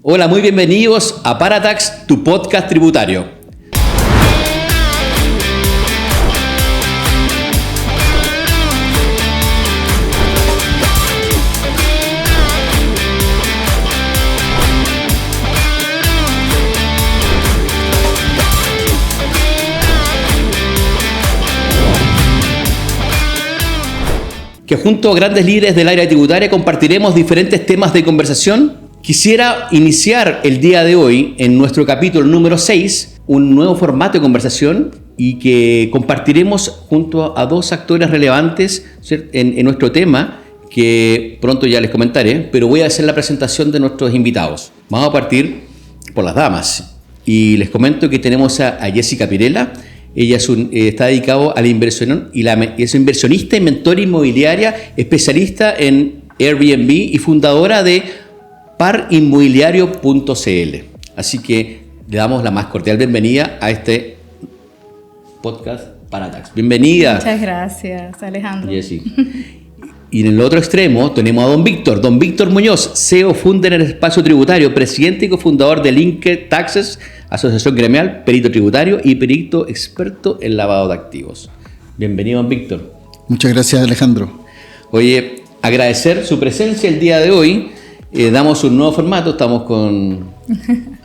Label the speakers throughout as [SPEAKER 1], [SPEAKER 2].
[SPEAKER 1] Hola, muy bienvenidos a Paratax, tu podcast tributario. Que junto a grandes líderes del área tributaria compartiremos diferentes temas de conversación. Quisiera iniciar el día de hoy, en nuestro capítulo número 6, un nuevo formato de conversación y que compartiremos junto a dos actores relevantes en nuestro tema, que pronto ya les comentaré, pero voy a hacer la presentación de nuestros invitados. Vamos a partir por las damas y les comento que tenemos a Jessica Pirela. Ella está dedicada a la inversión y es inversionista y mentora inmobiliaria, especialista en Airbnb y fundadora de parinmobiliario.cl. Así que le damos la más cordial bienvenida a este podcast Paratax. Bienvenida.
[SPEAKER 2] Muchas gracias, Alejandro.
[SPEAKER 1] Jessy. Y en el otro extremo tenemos a don Víctor Muñoz, CEO, founder en el espacio tributario, presidente y cofundador de Linked Taxes, asociación gremial, perito tributario y perito experto en lavado de activos. Bienvenido, don Víctor.
[SPEAKER 3] Muchas gracias, Alejandro.
[SPEAKER 1] Oye, agradecer su presencia el día de hoy. Damos un nuevo formato, estamos con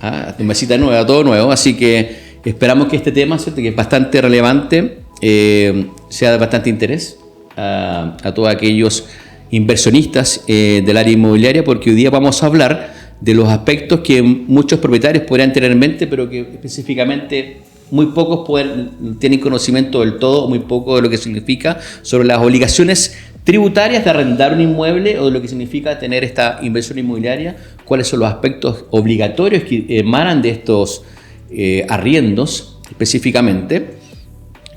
[SPEAKER 1] una mesita nueva, todo nuevo, así que esperamos que este tema, ¿cierto?, que es bastante relevante, sea de bastante interés a todos aquellos inversionistas del área inmobiliaria, porque hoy día vamos a hablar de los aspectos que muchos propietarios podrían tener en mente, pero que específicamente muy pocos tienen conocimiento del todo, muy poco de lo que significa, sobre las obligaciones tributarias de arrendar un inmueble o de lo que significa tener esta inversión inmobiliaria, cuáles son los aspectos obligatorios que emanan de estos arriendos específicamente,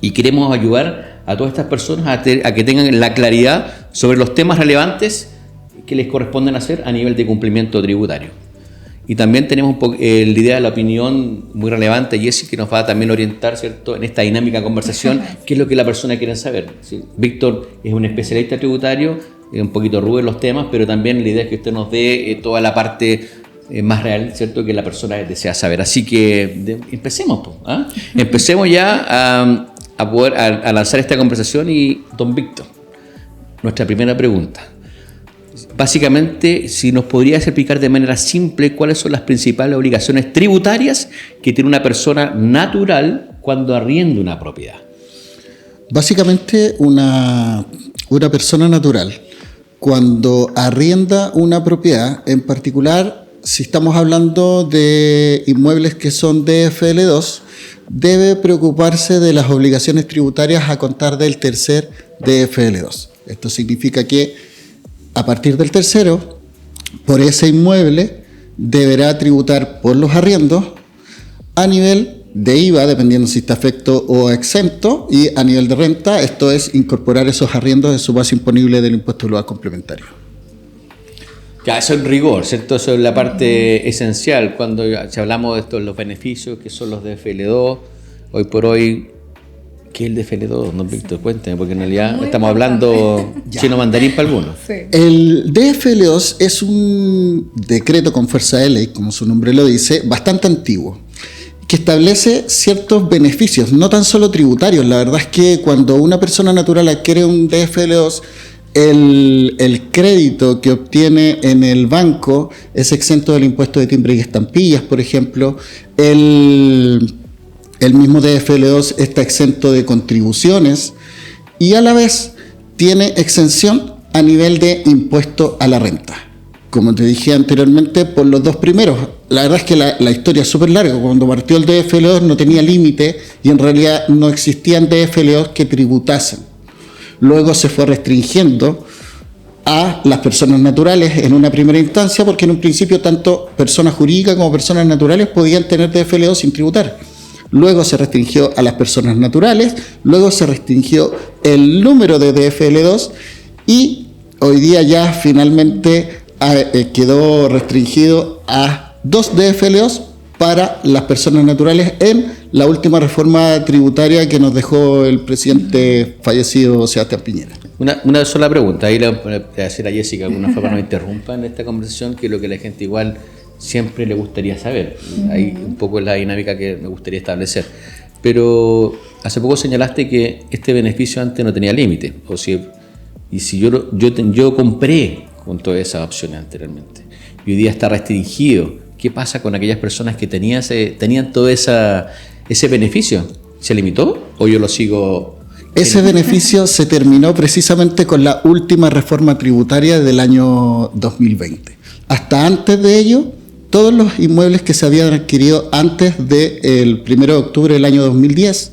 [SPEAKER 1] y queremos ayudar a todas estas personas a que tengan la claridad sobre los temas relevantes que les corresponden hacer a nivel de cumplimiento tributario. Y también tenemos la idea de la opinión muy relevante, Jessy, que nos va a también orientar, ¿cierto?, en esta dinámica conversación, qué es lo que la persona quiere saber. ¿Sí? Víctor es un especialista tributario, es un poquito rudo en los temas, pero también la idea es que usted nos dé toda la parte más real, ¿cierto?, que la persona desea saber. Así que empecemos, Empecemos ya a lanzar esta conversación. Y don Víctor, nuestra primera pregunta. Básicamente, si nos podrías explicar de manera simple cuáles son las principales obligaciones tributarias que tiene una persona natural cuando arrienda una propiedad.
[SPEAKER 3] Básicamente, una persona natural, cuando arrienda una propiedad, en particular, si estamos hablando de inmuebles que son DFL2, debe preocuparse de las obligaciones tributarias a contar del tercer DFL2. Esto significa que a partir del tercero, por ese inmueble, deberá tributar por los arriendos a nivel de IVA, dependiendo si está afecto o exento, y a nivel de renta, esto es incorporar esos arriendos en su base imponible del impuesto global complementario.
[SPEAKER 1] Ya, eso en rigor, ¿cierto? Eso es la parte esencial. Cuando hablamos de estos, los beneficios que son los DFL2, hoy por hoy, ¿qué es el DFL2, don Víctor? Cuénteme, porque en realidad estamos hablando chino mandarín para algunos.
[SPEAKER 2] Sí.
[SPEAKER 3] El DFL2 es un decreto con fuerza de ley, como su nombre lo dice, bastante antiguo, que establece ciertos beneficios, no tan solo tributarios. La verdad es que cuando una persona natural adquiere un DFL2, el crédito que obtiene en el banco es exento del impuesto de timbre y estampillas, por ejemplo. El mismo DFL2 está exento de contribuciones y a la vez tiene exención a nivel de impuesto a la renta. Como te dije anteriormente, por los dos primeros. La verdad es que la historia es súper larga. Cuando partió el DFL2 no tenía límite y en realidad no existían DFL2 que tributasen. Luego se fue restringiendo a las personas naturales en una primera instancia, porque en un principio tanto personas jurídicas como personas naturales podían tener DFL2 sin tributar. Luego se restringió a las personas naturales, luego se restringió el número de DFL2 y hoy día ya finalmente quedó restringido a 2 DFL2 para las personas naturales en la última reforma tributaria que nos dejó el presidente fallecido Sebastián Piñera.
[SPEAKER 1] Una sola pregunta, ahí le voy a decir a Jessica, de alguna forma no interrumpa en esta conversación, que es lo que la gente igual siempre le gustaría saber. Ahí un poco es la dinámica que me gustaría establecer. Pero hace poco señalaste que este beneficio antes no tenía límite. Y si yo compré con todas esas opciones anteriormente y hoy día está restringido, ¿qué pasa con aquellas personas que tenían todo ese beneficio? ¿Se limitó o yo lo sigo?
[SPEAKER 3] Ese beneficio se terminó precisamente con la última reforma tributaria del año 2020. Hasta antes de ello, todos los inmuebles que se habían adquirido antes del 1 de octubre del año 2010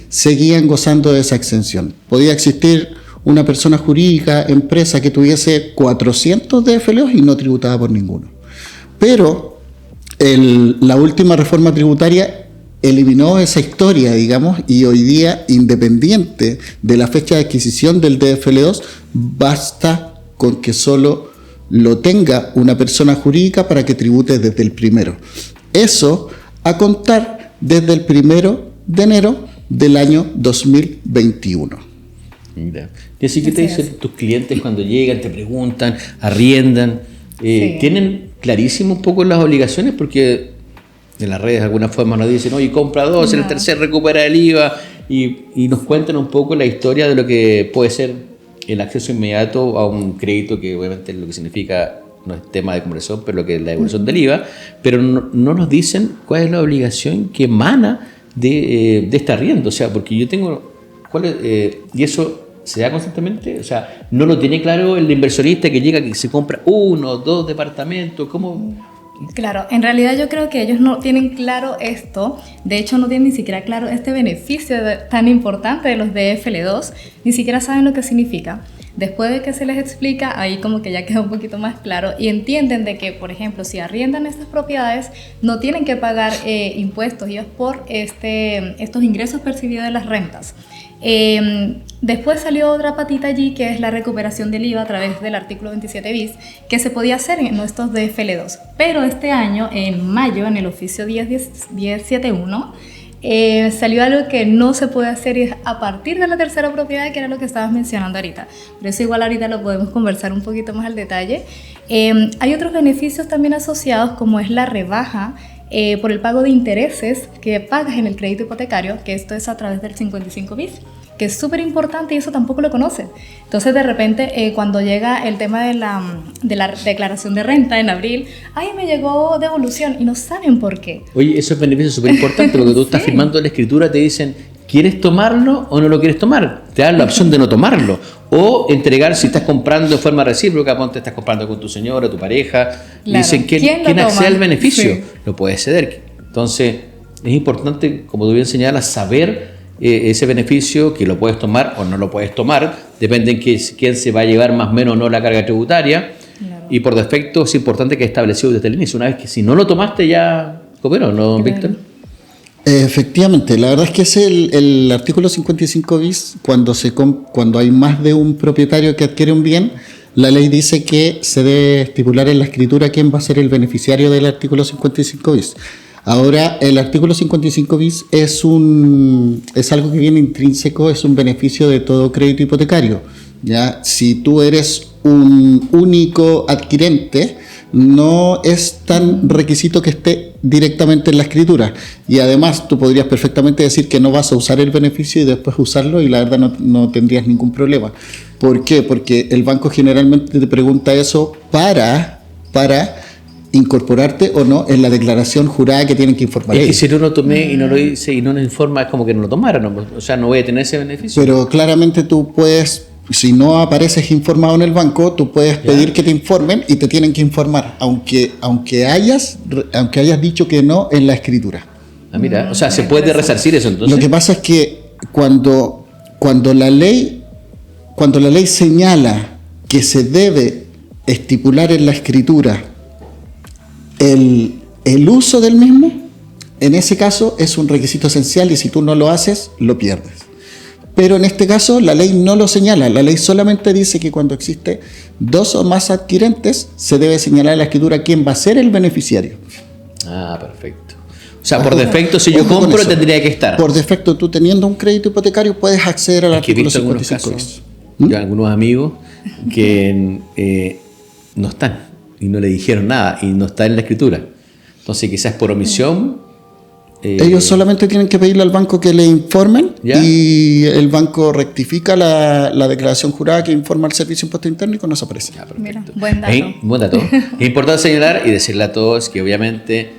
[SPEAKER 3] seguían gozando de esa exención. Podía existir una persona jurídica, empresa, que tuviese 400 DFLOs y no tributaba por ninguno. Pero la última reforma tributaria eliminó esa historia, digamos, y hoy día, independiente de la fecha de adquisición del DFL2, basta con que solo lo tenga una persona jurídica para que tribute desde el 1. Eso a contar desde el 1 de enero del año 2021.
[SPEAKER 1] Mira. Y así que te dicen tus clientes cuando llegan, te preguntan, arriendan, ¿tienen clarísimo un poco las obligaciones? Porque en las redes de alguna forma nos dicen, oye, compra 2, el tercer recupera el IVA, y nos cuentan un poco la historia de lo que puede ser el acceso inmediato a un crédito, que obviamente lo que significa no es tema de conversión, pero lo que es la devolución del IVA, pero no nos dicen cuál es la obligación que emana de este arriendo. O sea, porque yo tengo, y eso se da constantemente, o sea, no lo tiene claro el inversionista que llega, que se compra 1, 2 departamentos, ¿cómo?
[SPEAKER 2] Claro, en realidad yo creo que ellos no tienen claro esto, de hecho no tienen ni siquiera claro este beneficio tan importante de los DFL2, ni siquiera saben lo que significa. Después de que se les explica, ahí como que ya queda un poquito más claro y entienden de que, por ejemplo, si arriendan estas propiedades, no tienen que pagar impuestos IVA por estos ingresos percibidos de las rentas. Después salió otra patita allí, que es la recuperación del IVA a través del artículo 27 bis, que se podía hacer en estos DFL2. Pero este año, en mayo, en el oficio 1071, salió algo que no se puede hacer a partir de la tercera propiedad, que era lo que estabas mencionando ahorita. Pero eso igual ahorita lo podemos conversar un poquito más al detalle. Hay otros beneficios también asociados, como es la rebaja por el pago de intereses que pagas en el crédito hipotecario, que esto es a través del 55 bis, que es súper importante y eso tampoco lo conocen. Entonces de repente cuando llega el tema de la declaración de renta en abril, ¡ay, me llegó devolución! Y no saben por qué.
[SPEAKER 1] Oye, eso es beneficio súper importante, porque tú estás firmando la escritura, te dicen, ¿quieres tomarlo o no lo quieres tomar? Te dan la opción de no tomarlo. O entregar, si estás comprando de forma recíproca, ponte, estás comprando con tu señora, tu pareja, claro. Dicen, ¿quién accede al beneficio? Sí. Lo puede ceder. Entonces, es importante, como tú bien señalas, saber ese beneficio, que lo puedes tomar o no lo puedes tomar, depende en quién se va a llevar más o menos o no la carga tributaria. Claro. Y por defecto es importante que esté establecido desde el inicio. Una vez que si no lo tomaste ya cooperó, ¿no, claro. Víctor?
[SPEAKER 3] Efectivamente, la verdad es que es el artículo 55 bis, cuando hay más de un propietario que adquiere un bien, la ley dice que se debe estipular en la escritura quién va a ser el beneficiario del artículo 55 bis. Ahora, el artículo 55 bis es algo que viene intrínseco, es un beneficio de todo crédito hipotecario. ¿Ya? Si tú eres un único adquirente, no es tan requisito que esté directamente en la escritura. Y además tú podrías perfectamente decir que no vas a usar el beneficio y después usarlo, y la verdad no tendrías ningún problema. ¿Por qué? Porque el banco generalmente te pregunta eso para incorporarte o no en la declaración jurada que tienen que informar.
[SPEAKER 1] Es que si no lo tomé y no lo hice y no nos informa, es como que no lo tomaron, o sea, no voy a tener ese beneficio.
[SPEAKER 3] Pero claramente tú puedes, si no apareces informado en el banco, tú puedes pedir que te informen y te tienen que informar, aunque hayas dicho que no en la escritura.
[SPEAKER 1] Ah, mira, o sea, se puede resarcir eso entonces.
[SPEAKER 3] Lo que pasa es que cuando la ley señala que se debe estipular en la escritura el uso del mismo, en ese caso es un requisito esencial y si tú no lo haces, lo pierdes. Pero en este caso la ley no lo señala, la ley solamente dice que cuando existe 2 o más adquirentes se debe señalar en la escritura quién va a ser el beneficiario.
[SPEAKER 1] Ah, perfecto. O sea, por defecto, si yo compro, tendría que estar.
[SPEAKER 3] Por defecto, tú teniendo un crédito hipotecario puedes acceder al artículo 55.
[SPEAKER 1] Yo algunos amigos que no están. y no le dijeron nada y no está en la escritura. Entonces quizás por omisión...
[SPEAKER 3] ellos solamente tienen que pedirle al banco que le informen,
[SPEAKER 1] ¿ya?
[SPEAKER 3] Y el banco rectifica la declaración jurada que informa al Servicio de Impuesto Interno y con eso aparece.
[SPEAKER 1] Ya,
[SPEAKER 2] Mira,
[SPEAKER 1] perfecto.
[SPEAKER 2] buen dato.
[SPEAKER 1] Buen dato. Es importante señalar y decirle a todos que obviamente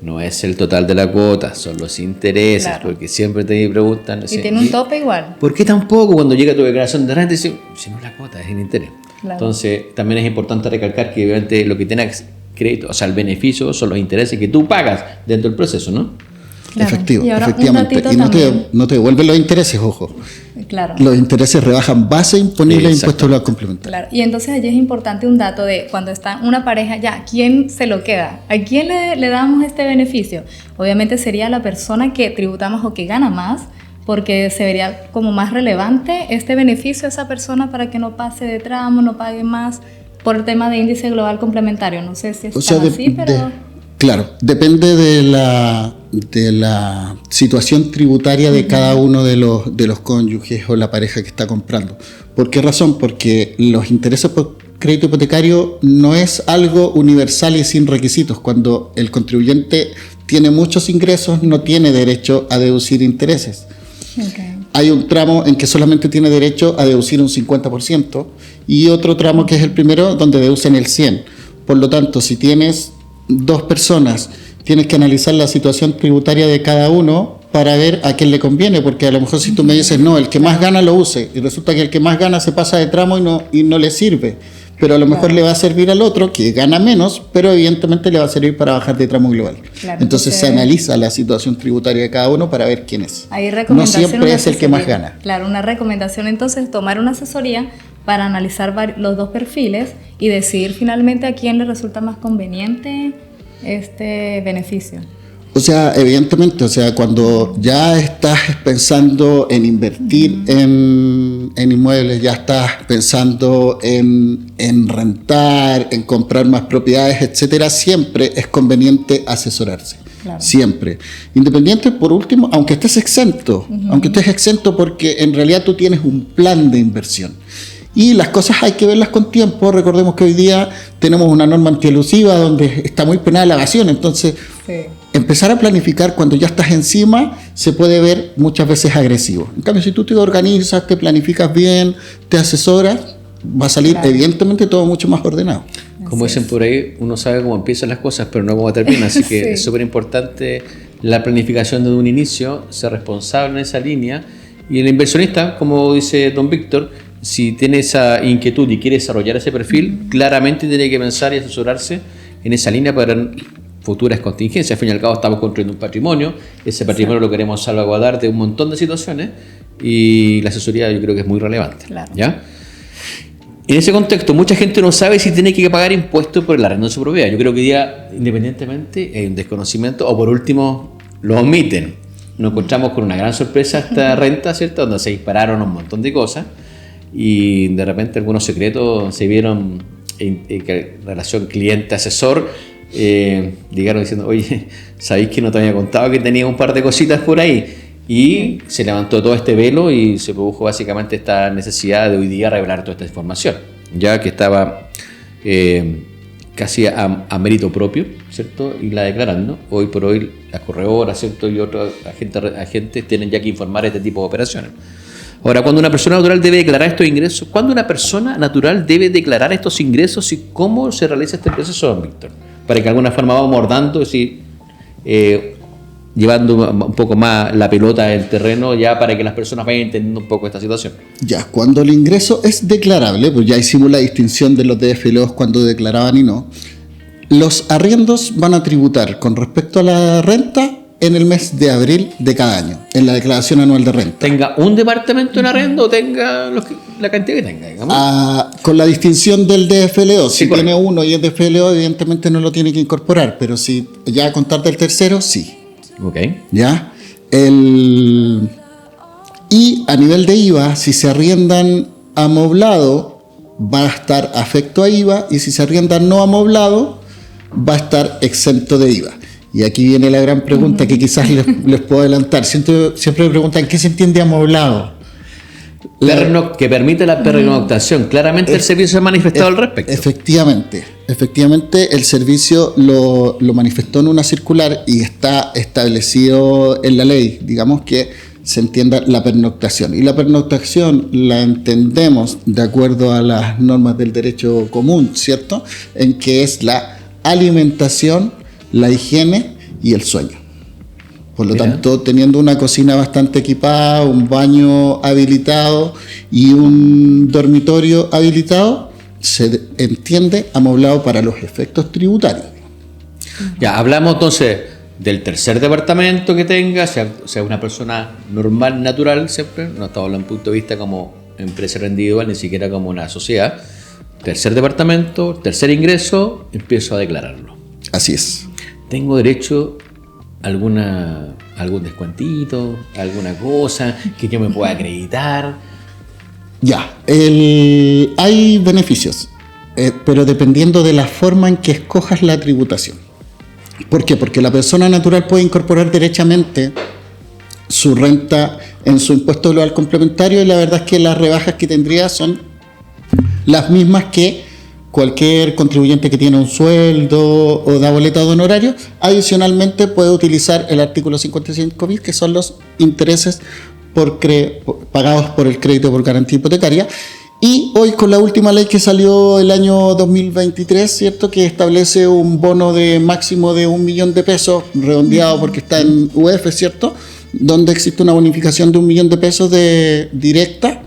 [SPEAKER 1] no es el total de la cuota, son los intereses,
[SPEAKER 2] Claro.
[SPEAKER 1] porque siempre te preguntan...
[SPEAKER 2] Y tiene un tope igual.
[SPEAKER 1] ¿Por qué tampoco cuando llega tu declaración de renta dice, si no es la cuota, es el interés?
[SPEAKER 2] Claro.
[SPEAKER 1] Entonces, también es importante recalcar que obviamente lo que tiene crédito, o sea, el beneficio son los intereses que tú pagas dentro del proceso, ¿no?
[SPEAKER 2] Claro.
[SPEAKER 3] Efectivo,
[SPEAKER 2] Y ahora
[SPEAKER 3] efectivamente.
[SPEAKER 2] un datito
[SPEAKER 3] Y
[SPEAKER 2] también.
[SPEAKER 3] no te devuelven los intereses, ojo.
[SPEAKER 2] Claro.
[SPEAKER 3] Los intereses rebajan base imponible de
[SPEAKER 1] Exacto.
[SPEAKER 3] impuestos a la complementaria.
[SPEAKER 2] Claro, y entonces allí es importante un dato de cuando está una pareja, ya, ¿quién se lo queda? ¿A quién le damos este beneficio? Obviamente sería la persona que tributa más o que gana más, porque se vería como más relevante este beneficio a esa persona para que no pase de tramo, no pague más por el tema de índice global complementario. No sé si es así, pero...
[SPEAKER 3] Claro, depende de la situación tributaria de cada uno de los cónyuges o la pareja que está comprando. ¿Por qué razón? Porque los intereses por crédito hipotecario no es algo universal y sin requisitos. Cuando el contribuyente tiene muchos ingresos, no tiene derecho a deducir intereses.
[SPEAKER 2] Okay.
[SPEAKER 3] Hay un tramo en que solamente tiene derecho a deducir un 50% y otro tramo que es el primero donde deducen el 100%. Por lo tanto, si tienes dos personas, tienes que analizar la situación tributaria de cada uno para ver a quién le conviene, porque a lo mejor si tú me dices, no, el que más gana lo use, y resulta que el que más gana se pasa de tramo y no le sirve, pero a lo mejor le va a servir al otro que gana menos, pero evidentemente le va a servir para bajar de tramo global.
[SPEAKER 2] Claro,
[SPEAKER 3] entonces se analiza la situación tributaria de cada uno para ver quién es.
[SPEAKER 2] Hay
[SPEAKER 3] No
[SPEAKER 2] recomendación,
[SPEAKER 3] siempre
[SPEAKER 2] una
[SPEAKER 3] es el que más
[SPEAKER 2] asesoría.
[SPEAKER 3] gana.
[SPEAKER 2] Claro, una recomendación entonces tomar una asesoría para analizar los dos perfiles y decidir finalmente a quién le resulta más conveniente este beneficio.
[SPEAKER 3] O sea, evidentemente, o sea, cuando ya estás pensando en invertir en inmuebles, ya estás pensando en rentar, en comprar más propiedades, etcétera, siempre es conveniente asesorarse.
[SPEAKER 2] Claro.
[SPEAKER 3] Siempre. Independiente, por último, aunque estés exento, porque en realidad tú tienes un plan de inversión. Y las cosas hay que verlas con tiempo. Recordemos que hoy día tenemos una norma antielusiva donde está muy penada la evasión. Entonces,
[SPEAKER 2] Sí.
[SPEAKER 3] empezar a planificar cuando ya estás encima se puede ver muchas veces agresivo. En cambio, si tú te organizas, te planificas bien, te asesoras, va a salir
[SPEAKER 2] Claro.
[SPEAKER 3] evidentemente todo mucho más ordenado.
[SPEAKER 1] Como dicen por ahí, uno sabe cómo empiezan las cosas, pero no cómo terminan. Así que
[SPEAKER 2] Sí.
[SPEAKER 1] es súper importante la planificación desde un inicio, ser responsable en esa línea. Y el inversionista, como dice don Víctor, si tiene esa inquietud y quiere desarrollar ese perfil, claramente tiene que pensar y asesorarse en esa línea para futuras contingencias. Al fin y al cabo estamos construyendo un patrimonio, ese patrimonio lo queremos salvaguardar de un montón de situaciones y la asesoría yo creo que es muy relevante.
[SPEAKER 2] Claro.
[SPEAKER 1] ¿Ya? En ese contexto, mucha gente no sabe si tiene que pagar impuestos por el arrendo de su propiedad. Yo creo que hoy día, independientemente, hay un desconocimiento o por último lo omiten. Nos encontramos con una gran sorpresa esta renta, ¿cierto? Donde se dispararon un montón de cosas y de repente algunos secretos se vieron en relación cliente-asesor. Llegaron diciendo, oye, ¿sabéis que no te había contado que tenía un par de cositas por ahí? Y se levantó todo este velo y se produjo básicamente esta necesidad de hoy día revelar toda esta información, ya que estaba casi a mérito propio, ¿cierto? Y la declaran, ¿no? Hoy por hoy las corredoras, ¿cierto? Y otros agentes tienen ya que informar este tipo de operaciones. Ahora, cuando una persona natural debe declarar estos ingresos, ¿cuándo una persona natural debe declarar estos ingresos y cómo se realiza este proceso, don Víctor? Para que de alguna forma vamos mordando, es decir, llevando un poco más la pelota del terreno ya para que las personas vayan entendiendo un poco esta situación.
[SPEAKER 3] Ya, cuando el ingreso es declarable, pues ya hicimos la distinción de los DFLOs cuando declaraban y no, los arriendos van a tributar con respecto a la renta en el mes de abril de cada año, en la declaración anual de renta.
[SPEAKER 1] Tenga un departamento en arrendo o tenga la cantidad que tenga, digamos.
[SPEAKER 3] Con la distinción del DFLO,
[SPEAKER 1] Sí,
[SPEAKER 3] si
[SPEAKER 1] correcto.
[SPEAKER 3] tiene uno y es DFLO, evidentemente no lo tiene que incorporar, pero si ya a contar del tercero, sí.
[SPEAKER 1] Ok.
[SPEAKER 3] ¿Ya? Y a nivel de IVA, si se arriendan amoblado, va a estar afecto a IVA, y si se arriendan no amoblado, va a estar exento de IVA. Y aquí viene la gran pregunta que quizás les puedo adelantar. Siempre me preguntan, ¿qué se entiende amoblado?
[SPEAKER 1] Que permite la pernoctación. Claramente el servicio se ha manifestado al respecto.
[SPEAKER 3] Efectivamente, el servicio lo manifestó en una circular y está establecido en la ley, digamos que se entienda la pernoctación. Y la pernoctación la entendemos de acuerdo a las normas del derecho común, ¿cierto? En que es la alimentación, la higiene y el sueño. Por lo tanto, teniendo una cocina bastante equipada, un baño habilitado y un dormitorio habilitado, se entiende amoblado para los efectos tributarios.
[SPEAKER 1] Ya, hablamos entonces del tercer departamento que tenga, sea una persona normal, natural, siempre, no estamos hablando desde un punto de vista como empresa individual, ni siquiera como una sociedad. Tercer departamento, tercer ingreso, empiezo a declararlo.
[SPEAKER 3] Así es.
[SPEAKER 1] ¿Tengo derecho a algún descuentito, alguna cosa que yo me pueda acreditar?
[SPEAKER 3] Ya, hay beneficios, pero dependiendo de la forma en que escojas la tributación. ¿Por qué? Porque la persona natural puede incorporar derechamente su renta en su impuesto global complementario y la verdad es que las rebajas que tendría son las mismas que cualquier contribuyente que tiene un sueldo o da boleta de honorario. Adicionalmente puede utilizar el artículo 55.000, que son los intereses pagados por el crédito por garantía hipotecaria. Y hoy con la última ley que salió el año 2023, ¿cierto?, que establece un bono de máximo de 1 millón de pesos, redondeado porque está en UF, ¿cierto?, donde existe una bonificación de 1 millón de pesos directa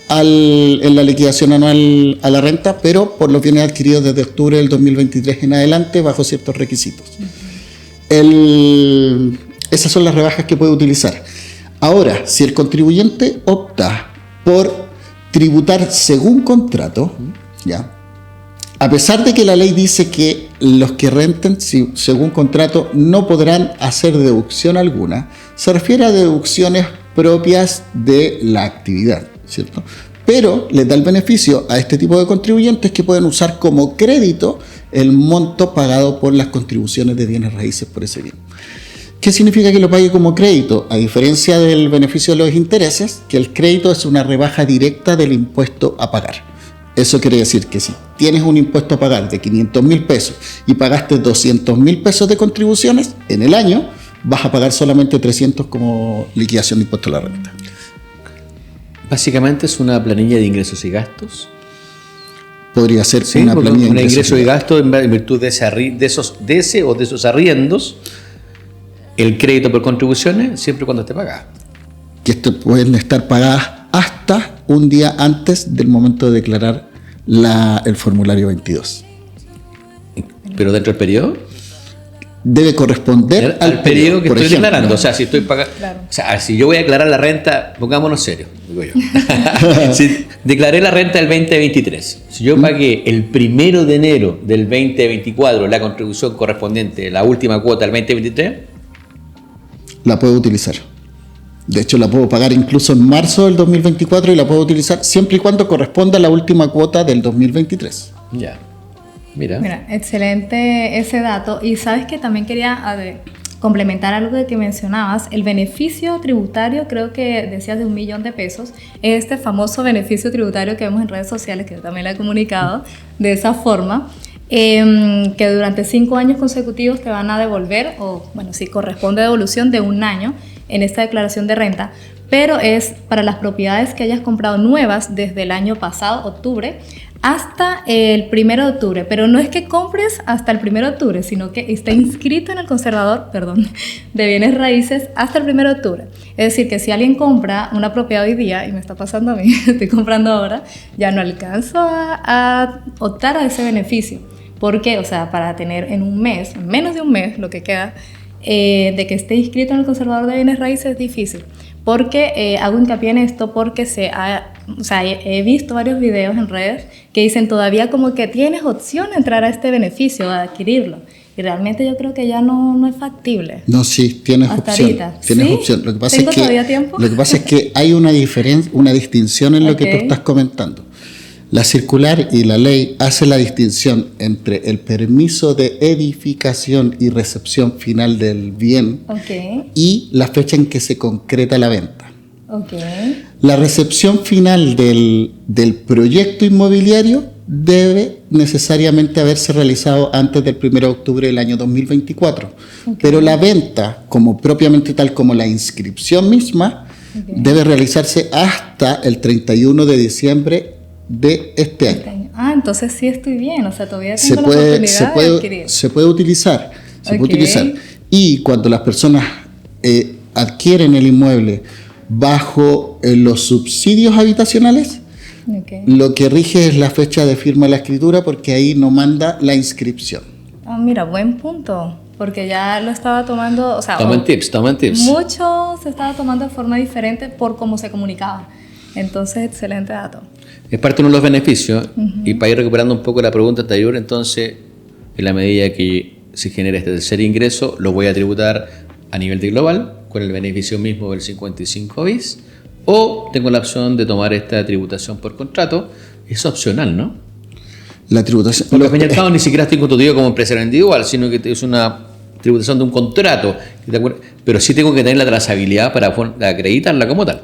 [SPEAKER 3] en la liquidación anual a la renta, pero por los bienes adquiridos desde octubre del 2023 en adelante bajo ciertos requisitos. Esas son las rebajas que puede utilizar. Ahora, si el contribuyente opta por tributar según contrato, ¿ya?, a pesar de que la ley dice que los que renten según contrato no podrán hacer deducción alguna, se refiere a deducciones propias de la actividad, ¿cierto? Pero les da el beneficio a este tipo de contribuyentes que pueden usar como crédito el monto pagado por las contribuciones de bienes raíces por ese bien. ¿Qué significa que lo pague como crédito? A diferencia del beneficio de los intereses, que el crédito es una rebaja directa del impuesto a pagar. Eso quiere decir que si tienes un impuesto a pagar de 500.000 pesos y pagaste 200.000 pesos de contribuciones, en el año vas a pagar solamente 300 como liquidación de impuesto a la renta.
[SPEAKER 1] Básicamente es una planilla de ingresos y gastos.
[SPEAKER 3] Podría ser una planilla
[SPEAKER 1] de ingresos y gastos en virtud de esos arriendos. El crédito por contribuciones, siempre y cuando esté pagada.
[SPEAKER 3] Que pueden estar pagadas hasta un día antes del momento de declarar el formulario 22.
[SPEAKER 1] ¿Pero dentro del periodo?
[SPEAKER 3] Debe corresponder
[SPEAKER 1] al periodo que estoy declarando.
[SPEAKER 3] ¿no?
[SPEAKER 1] O sea, si estoy pagando. Claro. O sea, si yo voy a declarar la renta, pongámonos serios, digo yo. Si declaré la renta del 2023, si yo pagué el 1 de enero del 2024 la contribución correspondiente, la última cuota del 2023,
[SPEAKER 3] la puedo utilizar. De hecho, la puedo pagar incluso en marzo del 2024 y la puedo utilizar siempre y cuando corresponda a la última cuota del 2023.
[SPEAKER 1] Ya. Mira,
[SPEAKER 2] excelente ese dato. Y sabes que también quería complementar algo de que mencionabas. El beneficio tributario, creo que decías de 1 millón de pesos, este famoso beneficio tributario que vemos en redes sociales, que yo también lo he comunicado de esa forma, que durante 5 años consecutivos te van a devolver, o bueno, si corresponde devolución de 1 año en esta declaración de renta, pero es para las propiedades que hayas comprado nuevas desde el año pasado, octubre, hasta el 1 de octubre, pero no es que compres hasta el 1 de octubre, sino que está inscrito en el conservador, de bienes raíces hasta el 1 de octubre. Es decir, que si alguien compra una propiedad hoy día, y me está pasando a mí, estoy comprando ahora, ya no alcanzo a optar a ese beneficio. ¿Por qué? O sea, para tener en un mes, en menos de un mes, lo que queda, de que esté inscrito en el conservador de bienes raíces es difícil. Porque hago hincapié en esto porque he visto varios videos en redes que dicen todavía como que tienes opción de entrar a este beneficio, a adquirirlo. Y realmente yo creo que ya no es factible.
[SPEAKER 3] No, sí, tienes
[SPEAKER 2] hasta
[SPEAKER 3] opción.
[SPEAKER 2] Ahorita.
[SPEAKER 3] Tienes
[SPEAKER 2] ¿Sí?
[SPEAKER 3] opción. Lo que pasa
[SPEAKER 2] ¿Tengo todavía tiempo?
[SPEAKER 3] Lo que pasa es que hay una distinción en lo que tú estás comentando. La circular y la ley hace la distinción entre el permiso de edificación y recepción final del bien y la fecha en que se concreta la venta.
[SPEAKER 2] Ok.
[SPEAKER 3] La recepción final del proyecto inmobiliario debe necesariamente haberse realizado antes del 1 de octubre del año 2024.
[SPEAKER 2] Ok.
[SPEAKER 3] Pero la venta, como propiamente tal como la inscripción misma, debe realizarse hasta el 31 de diciembre de este año.
[SPEAKER 2] Ah, entonces sí estoy bien, o sea, todavía tengo la oportunidad de adquirir.
[SPEAKER 3] Se puede utilizar, se puede
[SPEAKER 2] Ok.
[SPEAKER 3] utilizar. Y cuando las personas adquieren el inmueble bajo los subsidios habitacionales,
[SPEAKER 2] Ok.
[SPEAKER 3] lo que rige es la fecha de firma de la escritura, porque ahí no manda la inscripción.
[SPEAKER 2] Ah, mira, buen punto, porque ya lo estaba tomando, o sea,
[SPEAKER 1] Tomen tips.
[SPEAKER 2] mucho se estaba tomando de forma diferente por cómo se comunicaba. Entonces, excelente dato.
[SPEAKER 1] Es parte de uno de los beneficios. Y para ir recuperando un poco la pregunta anterior, entonces, en la medida que se genere este tercer ingreso, lo voy a tributar a nivel de global, con el beneficio mismo del 55 bis, o tengo la opción de tomar esta tributación por contrato. Es opcional, ¿no?
[SPEAKER 3] La tributación.
[SPEAKER 1] Porque al fin y al cabo ni siquiera estoy constituido como empresario individual, sino que es una tributación de un contrato. Pero sí tengo que tener la trazabilidad para acreditarla como tal.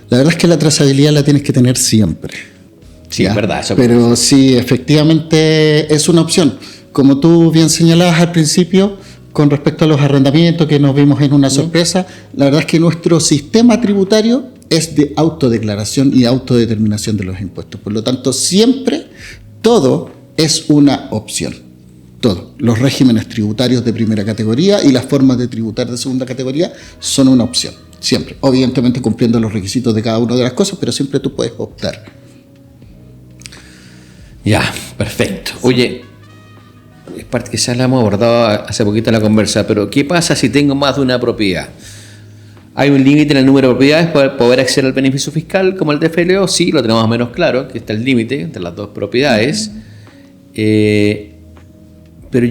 [SPEAKER 3] La verdad es que la trazabilidad la tienes que tener siempre.
[SPEAKER 1] Sí,
[SPEAKER 3] ¿ya?
[SPEAKER 1] es verdad. Eso
[SPEAKER 3] Pero sí, efectivamente es una opción. Como tú bien señalabas al principio, con respecto a los arrendamientos que nos vimos en una sorpresa, la verdad es que nuestro sistema tributario es de autodeclaración y autodeterminación de los impuestos. Por lo tanto, siempre todo es una opción. Todo. Los regímenes tributarios de primera categoría y las formas de tributar de segunda categoría son una opción. Siempre. Obviamente cumpliendo los requisitos de cada una de las cosas, pero siempre tú puedes optar.
[SPEAKER 1] Ya, perfecto. Oye, es parte que ya la hemos abordado hace poquito en la conversa, pero ¿qué pasa si tengo más de una propiedad? ¿Hay un límite en el número de propiedades para poder acceder al beneficio fiscal como el de FLO? Sí, lo tenemos más o menos claro, que está el límite entre las dos propiedades. Pero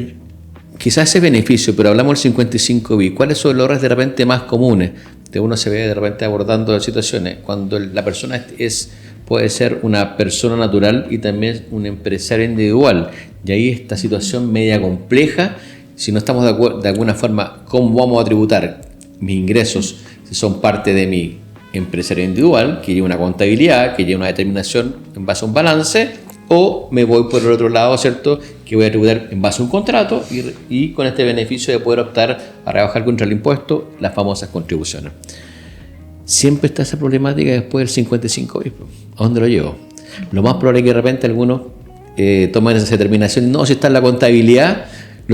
[SPEAKER 1] quizás ese beneficio, pero hablamos del 55B, ¿cuáles son los errores de repente más comunes? De uno se ve de repente abordando situaciones cuando la persona puede ser una persona natural y también un empresario individual. Y ahí esta situación media compleja, si no estamos de alguna forma, ¿cómo vamos a tributar mis ingresos si son parte de mi empresario individual, que lleva una contabilidad, que lleva una determinación en base a un balance, o me voy por el otro lado, ¿cierto?, que voy a tributar en base a un contrato y con este beneficio de poder optar a rebajar contra el impuesto las famosas contribuciones. Siempre está esa problemática después del 55 bis. ¿A dónde lo llevo? Lo más probable es que de repente algunos toman esa determinación. No, si está en la contabilidad,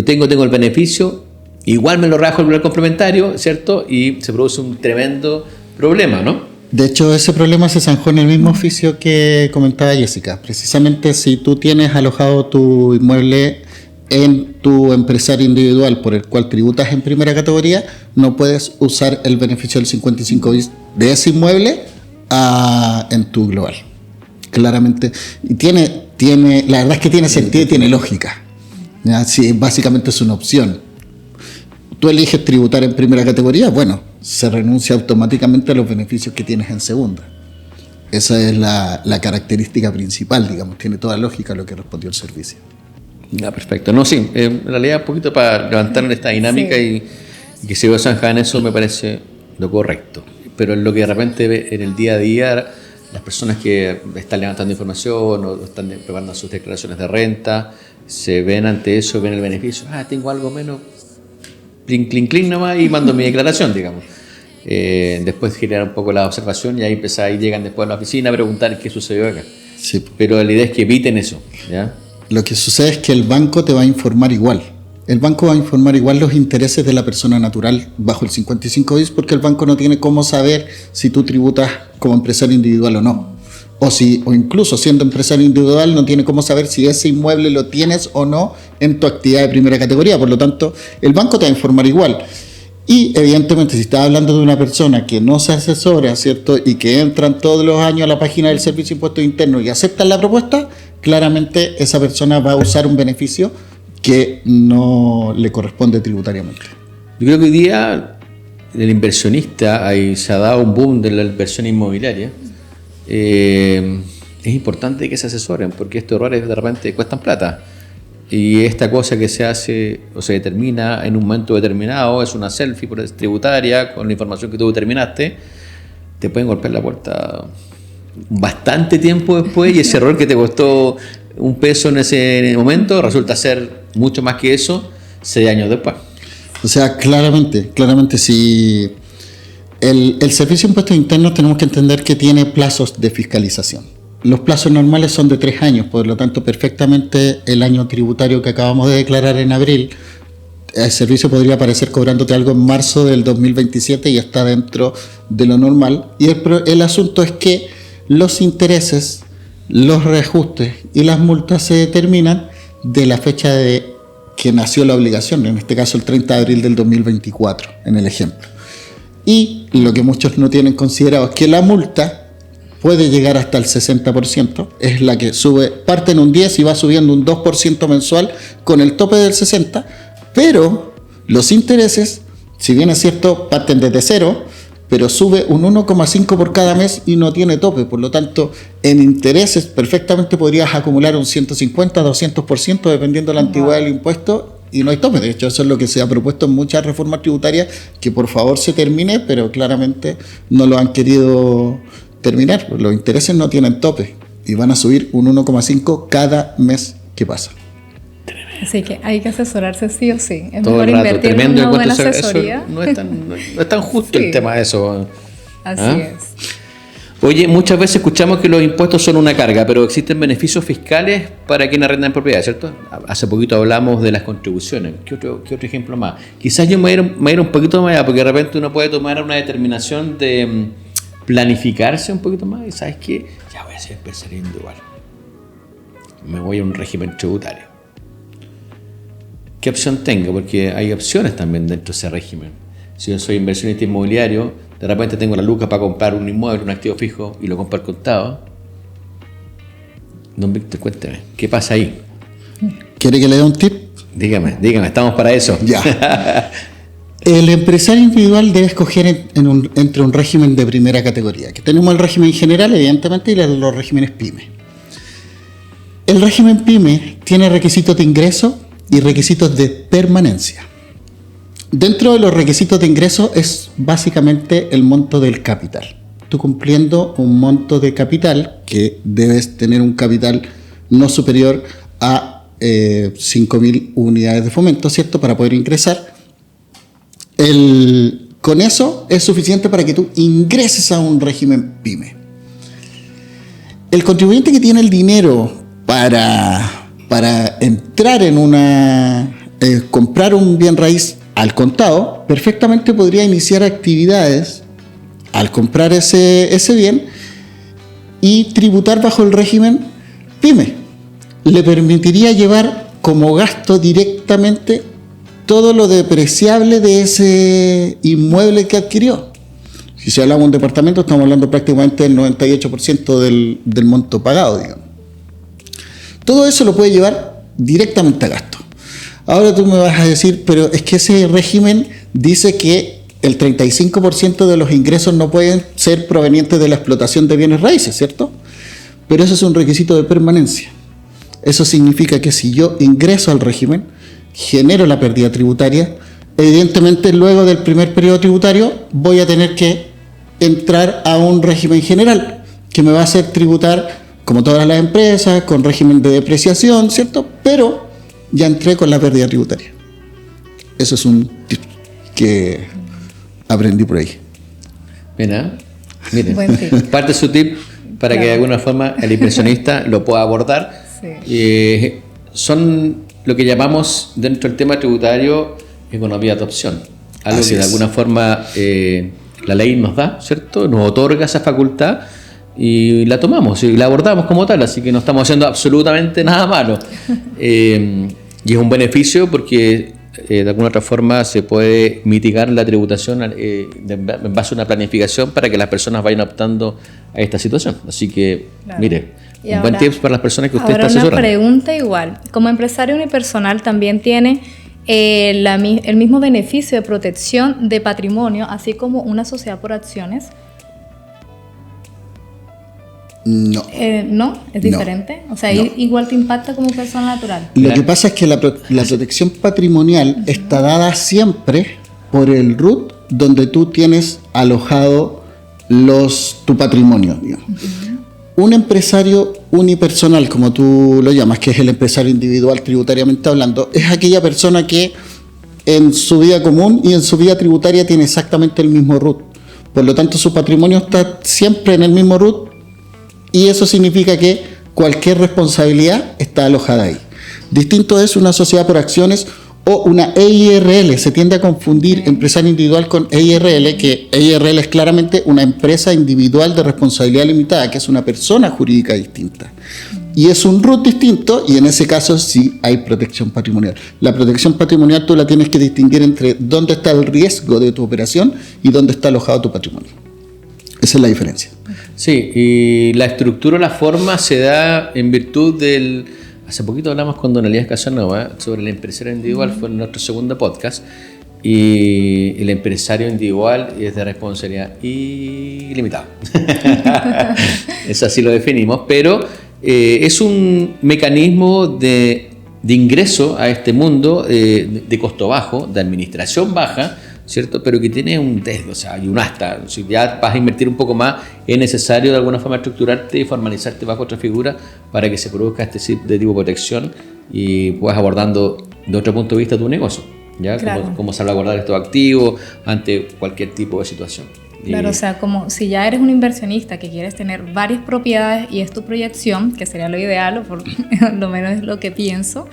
[SPEAKER 1] tengo el beneficio, igual me lo rajo el complementario, ¿cierto? Y se produce un tremendo problema, ¿no?
[SPEAKER 3] De hecho, ese problema se zanjó en el mismo oficio que comentaba Jessica. Precisamente si tú tienes alojado tu inmueble en tu empresario individual por el cual tributas en primera categoría, no puedes usar el beneficio del 55 bis de ese inmueble en tu global. Claramente. Y la verdad es que tiene sentido y tiene lógica. ¿Ya? Sí, básicamente es una opción. Tú eliges tributar en primera categoría, bueno, se renuncia automáticamente a los beneficios que tienes en segunda. Esa es la característica principal, digamos, tiene toda lógica lo que respondió el servicio.
[SPEAKER 1] Ya, perfecto. No, sí, en realidad un poquito para levantar esta zanja y que se zanja en eso me parece lo correcto. Pero en lo que de repente en el día a día, las personas que están levantando información o están preparando sus declaraciones de renta, se ven ante eso, ven el beneficio, tengo algo menos, clink nomás y mando mi declaración, digamos. Después generar un poco la observación y ahí llegan después a la oficina a preguntar qué sucedió acá.
[SPEAKER 3] Sí.
[SPEAKER 1] Pero la idea es que eviten eso, ¿ya?
[SPEAKER 3] Lo que sucede es que el banco te va a informar igual. El banco va a informar igual los intereses de la persona natural bajo el 55 bis porque el banco no tiene cómo saber si tú tributas como empresario individual o no. O incluso siendo empresario individual no tiene cómo saber si ese inmueble lo tienes o no en tu actividad de primera categoría. Por lo tanto, el banco te va a informar igual. Y evidentemente, si estás hablando de una persona que no se asesora, ¿cierto? Y que entran todos los años a la página del Servicio de Impuestos Internos y aceptan la propuesta, claramente esa persona va a usar un beneficio que no le corresponde tributariamente.
[SPEAKER 1] Yo creo que hoy día el inversionista, ahí se ha dado un boom de la inversión inmobiliaria. Es importante que se asesoren porque estos errores de repente cuestan plata. Y esta cosa que se hace o se determina en un momento determinado es una selfie tributaria con la información que tú determinaste te pueden golpear la puerta bastante tiempo después y ese error que te costó $1 en ese momento resulta ser mucho más que eso 6 años después.
[SPEAKER 3] O sea, claramente, si el Servicio de Impuestos Internos tenemos que entender que tiene plazos de fiscalización. Los plazos normales son de 3 años, por lo tanto, perfectamente el año tributario que acabamos de declarar en abril, el servicio podría aparecer cobrándote algo en marzo del 2027 y está dentro de lo normal. Y el asunto es que los intereses, los reajustes y las multas se determinan de la fecha de que nació la obligación, en este caso el 30 de abril del 2024, en el ejemplo. Y lo que muchos no tienen considerado es que la multa puede llegar hasta el 60%, es la que sube, parte en un 10 y va subiendo un 2% mensual con el tope del 60%, pero los intereses, si bien es cierto, parten desde cero, pero sube un 1,5 por cada mes y no tiene tope. Por lo tanto, en intereses perfectamente podrías acumular un 150, 200% dependiendo de la antigüedad del impuesto y no hay tope. De hecho, eso es lo que se ha propuesto en muchas reformas tributarias, que por favor se termine, pero claramente no lo han querido terminar. Los intereses no tienen tope y van a subir un 1,5 cada mes que pasa.
[SPEAKER 2] Así que hay que asesorarse sí o sí. Es
[SPEAKER 1] Todo
[SPEAKER 2] mejor
[SPEAKER 1] el rato,
[SPEAKER 2] invertir en
[SPEAKER 1] tremendo
[SPEAKER 2] una buena
[SPEAKER 1] eso
[SPEAKER 2] asesoría.
[SPEAKER 1] no es tan justo
[SPEAKER 2] Sí.
[SPEAKER 1] el tema de eso.
[SPEAKER 2] Así
[SPEAKER 1] ¿Ah?
[SPEAKER 2] es.
[SPEAKER 1] Oye, muchas veces escuchamos que los impuestos son una carga, pero existen beneficios fiscales para quienes arrendan propiedad, ¿cierto? Hace poquito hablamos de las contribuciones. ¿Qué otro ejemplo más? Quizás yo me voy a ir un poquito más allá, porque de repente uno puede tomar una determinación de planificarse un poquito más y ¿sabes qué? Ya voy a ser empresario individual. Me voy a un régimen tributario. ¿Qué opción tengo? Porque hay opciones también dentro de ese régimen. Si yo soy inversionista inmobiliario, de repente tengo la lucas para comprar un inmueble, un activo fijo y lo compro al contado. Don Víctor, cuénteme, ¿qué pasa ahí?
[SPEAKER 3] ¿Quiere que le dé un tip?
[SPEAKER 1] Dígame, estamos para eso.
[SPEAKER 3] Ya. El empresario individual debe escoger entre un régimen de primera categoría, que tenemos el régimen general, evidentemente, y los regímenes PYME. El régimen PYME tiene requisitos de ingreso y requisitos de permanencia. Dentro de los requisitos de ingreso es básicamente el monto del capital. Tú cumpliendo un monto de capital, que debes tener un capital no superior a 5.000 unidades de fomento, ¿cierto? Para poder ingresar. Con eso es suficiente para que tú ingreses a un régimen PYME. El contribuyente que tiene el dinero para entrar en comprar un bien raíz al contado, perfectamente podría iniciar actividades al comprar ese bien y tributar bajo el régimen PYME. Le permitiría llevar como gasto directamente todo lo depreciable de ese inmueble que adquirió. Si hablamos de un departamento, estamos hablando prácticamente del 98% del monto pagado, digamos. Todo eso lo puede llevar directamente a gasto. Ahora tú me vas a decir, pero es que ese régimen dice que el 35% de los ingresos no pueden ser provenientes de la explotación de bienes raíces, ¿cierto? Pero eso es un requisito de permanencia. Eso significa que si yo ingreso al régimen, genero la pérdida tributaria, evidentemente luego del primer periodo tributario voy a tener que entrar a un régimen general que me va a hacer tributar como todas las empresas, con régimen de depreciación, ¿cierto? Pero ya entré con la pérdida tributaria. Eso es un tip que aprendí por ahí.
[SPEAKER 1] Mira, miren,
[SPEAKER 2] Buen tip.
[SPEAKER 1] parte de su tip para que de alguna forma el inversionista lo pueda abordar.
[SPEAKER 2] Sí.
[SPEAKER 1] Son lo que llamamos dentro del tema tributario economía de opción. Algo
[SPEAKER 3] Así
[SPEAKER 1] que de
[SPEAKER 3] es.
[SPEAKER 1] alguna forma la ley nos da, ¿cierto? Nos otorga esa facultad y la tomamos y la abordamos como tal, así que no estamos haciendo absolutamente nada malo. Y es un beneficio porque de alguna otra forma se puede mitigar la tributación en base a una planificación para que las personas vayan optando a esta situación. Así que,
[SPEAKER 2] Claro.
[SPEAKER 1] mire,
[SPEAKER 2] Y
[SPEAKER 1] un buen
[SPEAKER 2] ahora-
[SPEAKER 1] tips para las personas que usted está
[SPEAKER 2] Ahora una
[SPEAKER 1] asesorando.
[SPEAKER 2] pregunta igual. Como empresario unipersonal también tiene el mismo beneficio de protección de patrimonio, así como una sociedad por acciones.
[SPEAKER 3] No.
[SPEAKER 2] ¿No? ¿Es
[SPEAKER 3] No.
[SPEAKER 2] diferente? O sea,
[SPEAKER 3] No.
[SPEAKER 2] igual te impacta como persona natural.
[SPEAKER 3] Lo
[SPEAKER 1] Claro.
[SPEAKER 3] que pasa es que la protección patrimonial está dada siempre por el RUT donde tú tienes alojado tu patrimonio, digamos. Un empresario unipersonal, como tú lo llamas, que es el empresario individual tributariamente hablando, es aquella persona que en su vida común y en su vida tributaria tiene exactamente el mismo RUT. Por lo tanto, su patrimonio está siempre en el mismo RUT y eso significa que cualquier responsabilidad está alojada ahí. Distinto es una sociedad por acciones o una EIRL. Se tiende a confundir empresario individual con EIRL, que EIRL es claramente una empresa individual de responsabilidad limitada, que es una persona jurídica distinta. Y es un RUT distinto, y en ese caso sí hay protección patrimonial. La protección patrimonial tú la tienes que distinguir entre dónde está el riesgo de tu operación y dónde está alojado tu patrimonio. Esa es la diferencia.
[SPEAKER 1] Sí, y la estructura o la forma se da en virtud del... Hace poquito hablamos con Don Elías Casanova sobre el empresario individual, fue en nuestro segundo podcast, y el empresario individual es de responsabilidad ilimitada. Eso así lo definimos, pero es un mecanismo de ingreso a este mundo de costo bajo, de administración baja, ¿cierto? Pero que tiene un desde, o sea, hay un hasta. Si ya vas a invertir un poco más, es necesario de alguna forma estructurarte y formalizarte bajo otra figura para que se produzca este tipo de protección y puedas abordando de otro punto de vista tu negocio, ¿ya?
[SPEAKER 2] Claro.
[SPEAKER 1] Cómo salvaguardar estos activos ante cualquier tipo de situación.
[SPEAKER 2] Claro, o sea, como si ya eres un inversionista que quieres tener varias propiedades y es tu proyección, que sería lo ideal, o por lo menos es lo que pienso,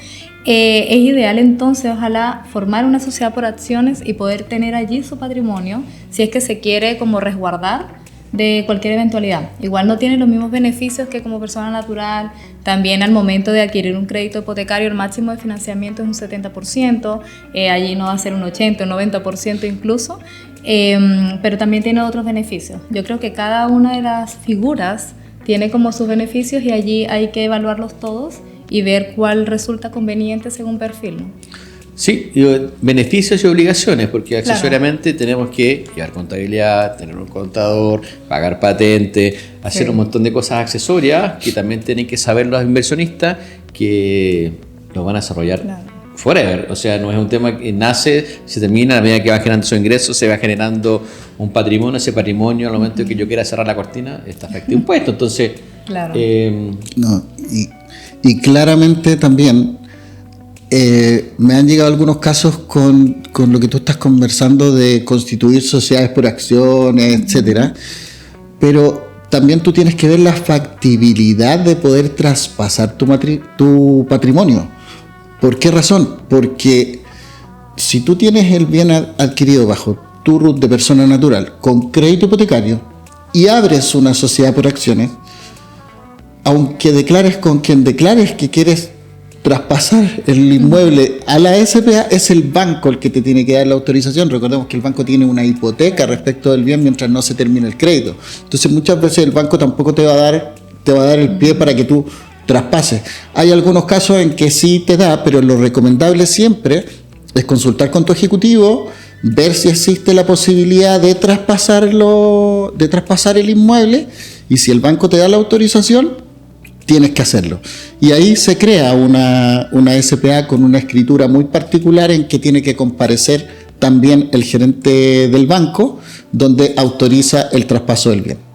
[SPEAKER 2] es ideal entonces ojalá formar una sociedad por acciones y poder tener allí su patrimonio si es que se quiere como resguardar de cualquier eventualidad. Igual no tiene los mismos beneficios que como persona natural. También al momento de adquirir un crédito hipotecario el máximo de financiamiento es un 70%, allí no va a ser un 80 o 90% incluso, pero también tiene otros beneficios. Yo creo que cada una de las figuras tiene como sus beneficios y allí hay que evaluarlos todos y ver cuál resulta conveniente según perfil, ¿no?
[SPEAKER 1] Sí, beneficios y obligaciones, porque accesoriamente tenemos que llevar contabilidad, tener un contador, pagar patente, hacer un montón de cosas accesorias que también tienen que saber los inversionistas que lo van a desarrollar forever. O sea, no es un tema que nace, se termina, a medida que va generando su ingreso, se va generando un patrimonio, ese patrimonio al momento que yo quiera cerrar la cortina, está afectado impuesto. Entonces,
[SPEAKER 3] y claramente también me han llegado algunos casos con lo que tú estás conversando de constituir sociedades por acciones, etcétera, pero también tú tienes que ver la factibilidad de poder traspasar tu patrimonio. ¿Por qué razón? Porque si tú tienes el bien adquirido bajo tu RUT de persona natural con crédito hipotecario y abres una sociedad por acciones, aunque declares con quien declares que quieres traspasar el inmueble a la SPA, es el banco el que te tiene que dar la autorización. Recordemos que el banco tiene una hipoteca respecto del bien mientras no se termine el crédito. Entonces muchas veces el banco tampoco te va a dar el pie para que tú traspases. Hay algunos casos en que sí te da, pero lo recomendable siempre es consultar con tu ejecutivo, ver si existe la posibilidad de traspasar el inmueble, y si el banco te da la autorización, tienes que hacerlo. Y ahí se crea una SPA con una escritura muy particular en que tiene que comparecer también el gerente del banco, donde autoriza el traspaso del bien.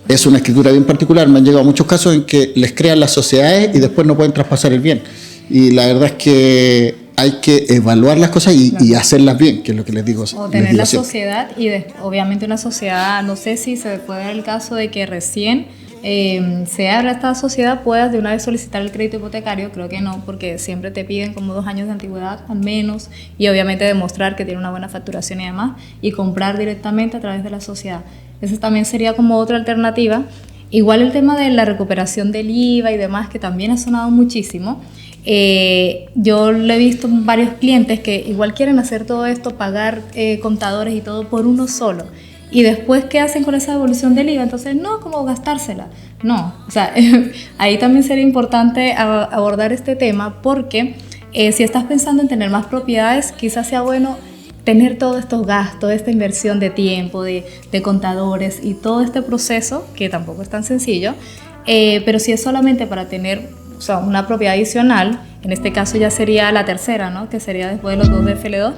[SPEAKER 3] Es una escritura bien particular. Me han llegado muchos casos en que les crean las sociedades y después no pueden traspasar el bien. Y la verdad es que hay que evaluar las cosas y hacerlas bien, que es lo que les digo.
[SPEAKER 2] O tener la sociedad y obviamente una sociedad, no sé si se puede dar el caso de que recién se abra esta sociedad, puedas de una vez solicitar el crédito hipotecario. Creo que no, porque siempre te piden como 2 años de antigüedad al menos, y obviamente demostrar que tiene una buena facturación y demás, y comprar directamente a través de la sociedad. Esa también sería como otra alternativa. Igual el tema de la recuperación del IVA y demás, que también ha sonado muchísimo. Yo lo he visto en varios clientes que igual quieren hacer todo esto, pagar contadores y todo por uno solo. Y después, ¿qué hacen con esa devolución del IVA? Entonces, no, como gastársela. No, o sea, ahí también sería importante abordar este tema, porque si estás pensando en tener más propiedades, quizás sea bueno tener todos estos gastos, esta inversión de tiempo, de contadores y todo este proceso, que tampoco es tan sencillo, pero si es solamente para tener, o sea, una propiedad adicional, en este caso ya sería la tercera, ¿no? Que sería después de los 2 de FL2,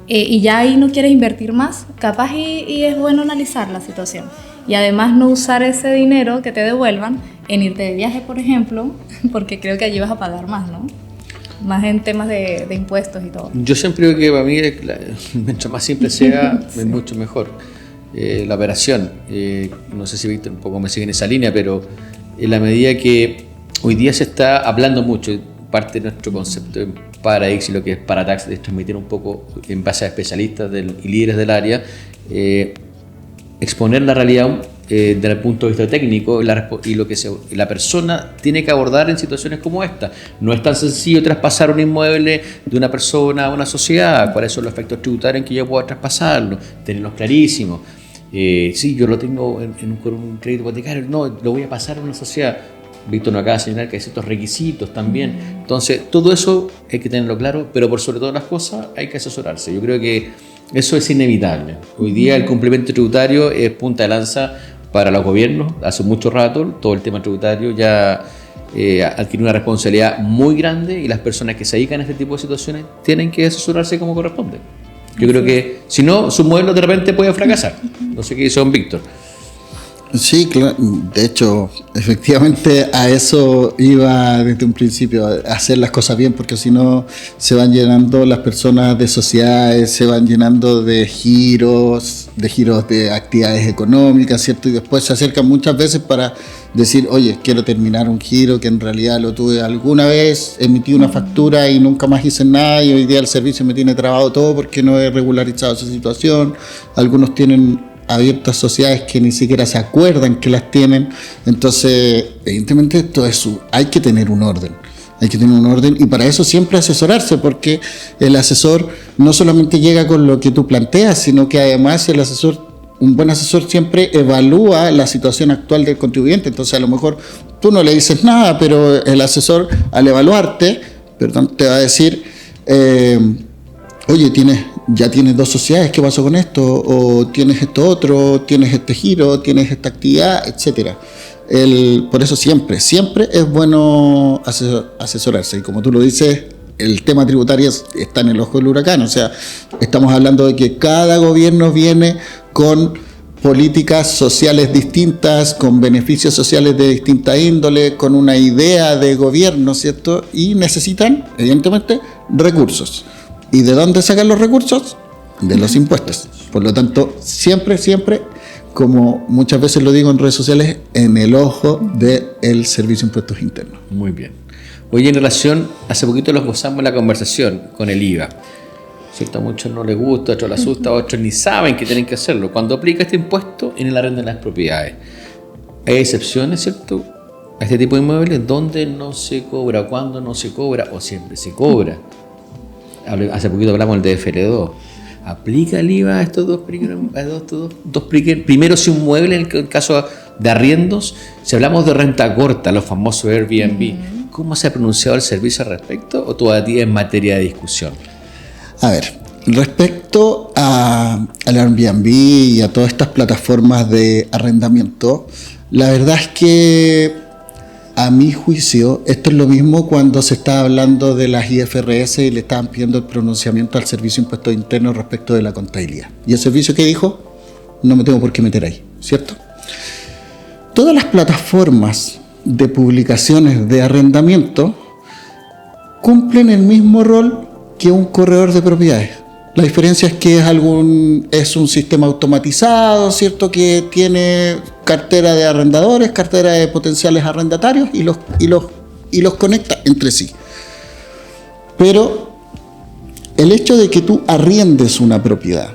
[SPEAKER 2] y ya ahí no quieres invertir más, capaz y es bueno analizar la situación y además no usar ese dinero que te devuelvan en irte de viaje, por ejemplo, porque creo que allí vas a pagar más, ¿no? Más en temas de impuestos y todo.
[SPEAKER 1] Yo siempre digo que para mí, mientras más simple sea, sí, es mucho mejor. La operación, no sé si Víctor un poco me sigue en esa línea, pero en la medida que hoy día se está hablando mucho, parte de nuestro concepto de Paradox y lo que es Paratax, de transmitir un poco en base a especialistas y líderes del área, exponer la realidad desde el punto de vista técnico y lo que la persona tiene que abordar en situaciones como esta. No es tan sencillo traspasar un inmueble de una persona a una sociedad. ¿Cuáles son los efectos tributarios en que yo pueda traspasarlo? Tenerlos clarísimos. Sí, yo lo tengo con un crédito hipotecario, no, lo voy a pasar a una sociedad. Víctor nos acaba de señalar que hay ciertos requisitos también. Entonces, todo eso hay que tenerlo claro, pero por sobre todas las cosas hay que asesorarse. Yo creo que eso es inevitable. Hoy día el cumplimiento tributario es punta de lanza para los gobiernos. Hace mucho rato todo el tema tributario ya adquiere una responsabilidad muy grande y las personas que se dedican a este tipo de situaciones tienen que asesorarse como corresponde. Yo creo que si no, su modelo de repente puede fracasar. No sé qué dice don Víctor.
[SPEAKER 3] Sí, claro. De hecho, efectivamente a eso iba desde un principio, a hacer las cosas bien, porque si no se van llenando las personas de sociedades, se van llenando de giros de actividades económicas, ¿cierto? Y después se acercan muchas veces para decir, oye, quiero terminar un giro que en realidad lo tuve alguna vez, emití una factura y nunca más hice nada y hoy día el servicio me tiene trabado todo porque no he regularizado esa situación. Algunos tienen abiertas sociedades que ni siquiera se acuerdan que las tienen. Entonces, evidentemente, todo eso hay que tener un orden. Hay que tener un orden y para eso siempre asesorarse, porque el asesor no solamente llega con lo que tú planteas, sino que además un buen asesor siempre evalúa la situación actual del contribuyente. Entonces, a lo mejor tú no le dices nada, pero el asesor al evaluarte, te va a decir, oye, ya tienes 2 sociedades, ¿qué pasó con esto? O tienes esto otro, tienes este giro, tienes esta actividad, etcétera. Por eso siempre es bueno asesorarse. Y como tú lo dices, el tema tributario está en el ojo del huracán. O sea, estamos hablando de que cada gobierno viene con políticas sociales distintas, con beneficios sociales de distinta índole, con una idea de gobierno, ¿cierto? Y necesitan, evidentemente, recursos. ¿Y de dónde sacan los recursos? De los impuestos. Por lo tanto, siempre, como muchas veces lo digo en redes sociales, en el ojo del Servicio de Impuestos Internos.
[SPEAKER 1] Muy bien. Hoy en relación, hace poquito los gozamos la conversación con el IVA. ¿Cierto? A muchos no les gusta, a otros les asusta, a otros ni saben que tienen que hacerlo. Cuando aplica este impuesto en el arrendo de las propiedades, hay excepciones, ¿cierto?, a este tipo de inmuebles donde no se cobra, cuando no se cobra o siempre se cobra. Hace poquito hablamos del DFL2. ¿Aplica el IVA a estos dos primero si un mueble, en el caso de arriendos? Si hablamos de renta corta, los famosos Airbnb, ¿cómo se ha pronunciado el servicio al respecto o todavía es materia de discusión?
[SPEAKER 3] A ver, respecto al Airbnb y a todas estas plataformas de arrendamiento, la verdad es que a mi juicio, esto es lo mismo cuando se está hablando de las IFRS y le estaban pidiendo el pronunciamiento al Servicio de Impuestos Internos respecto de la contabilidad. ¿Y el servicio qué dijo? No me tengo por qué meter ahí, ¿cierto? Todas las plataformas de publicaciones de arrendamiento cumplen el mismo rol que un corredor de propiedades. La diferencia es que es un sistema automatizado, ¿cierto?, que tiene cartera de arrendadores, cartera de potenciales arrendatarios y los conecta entre sí. Pero el hecho de que tú arriendes una propiedad,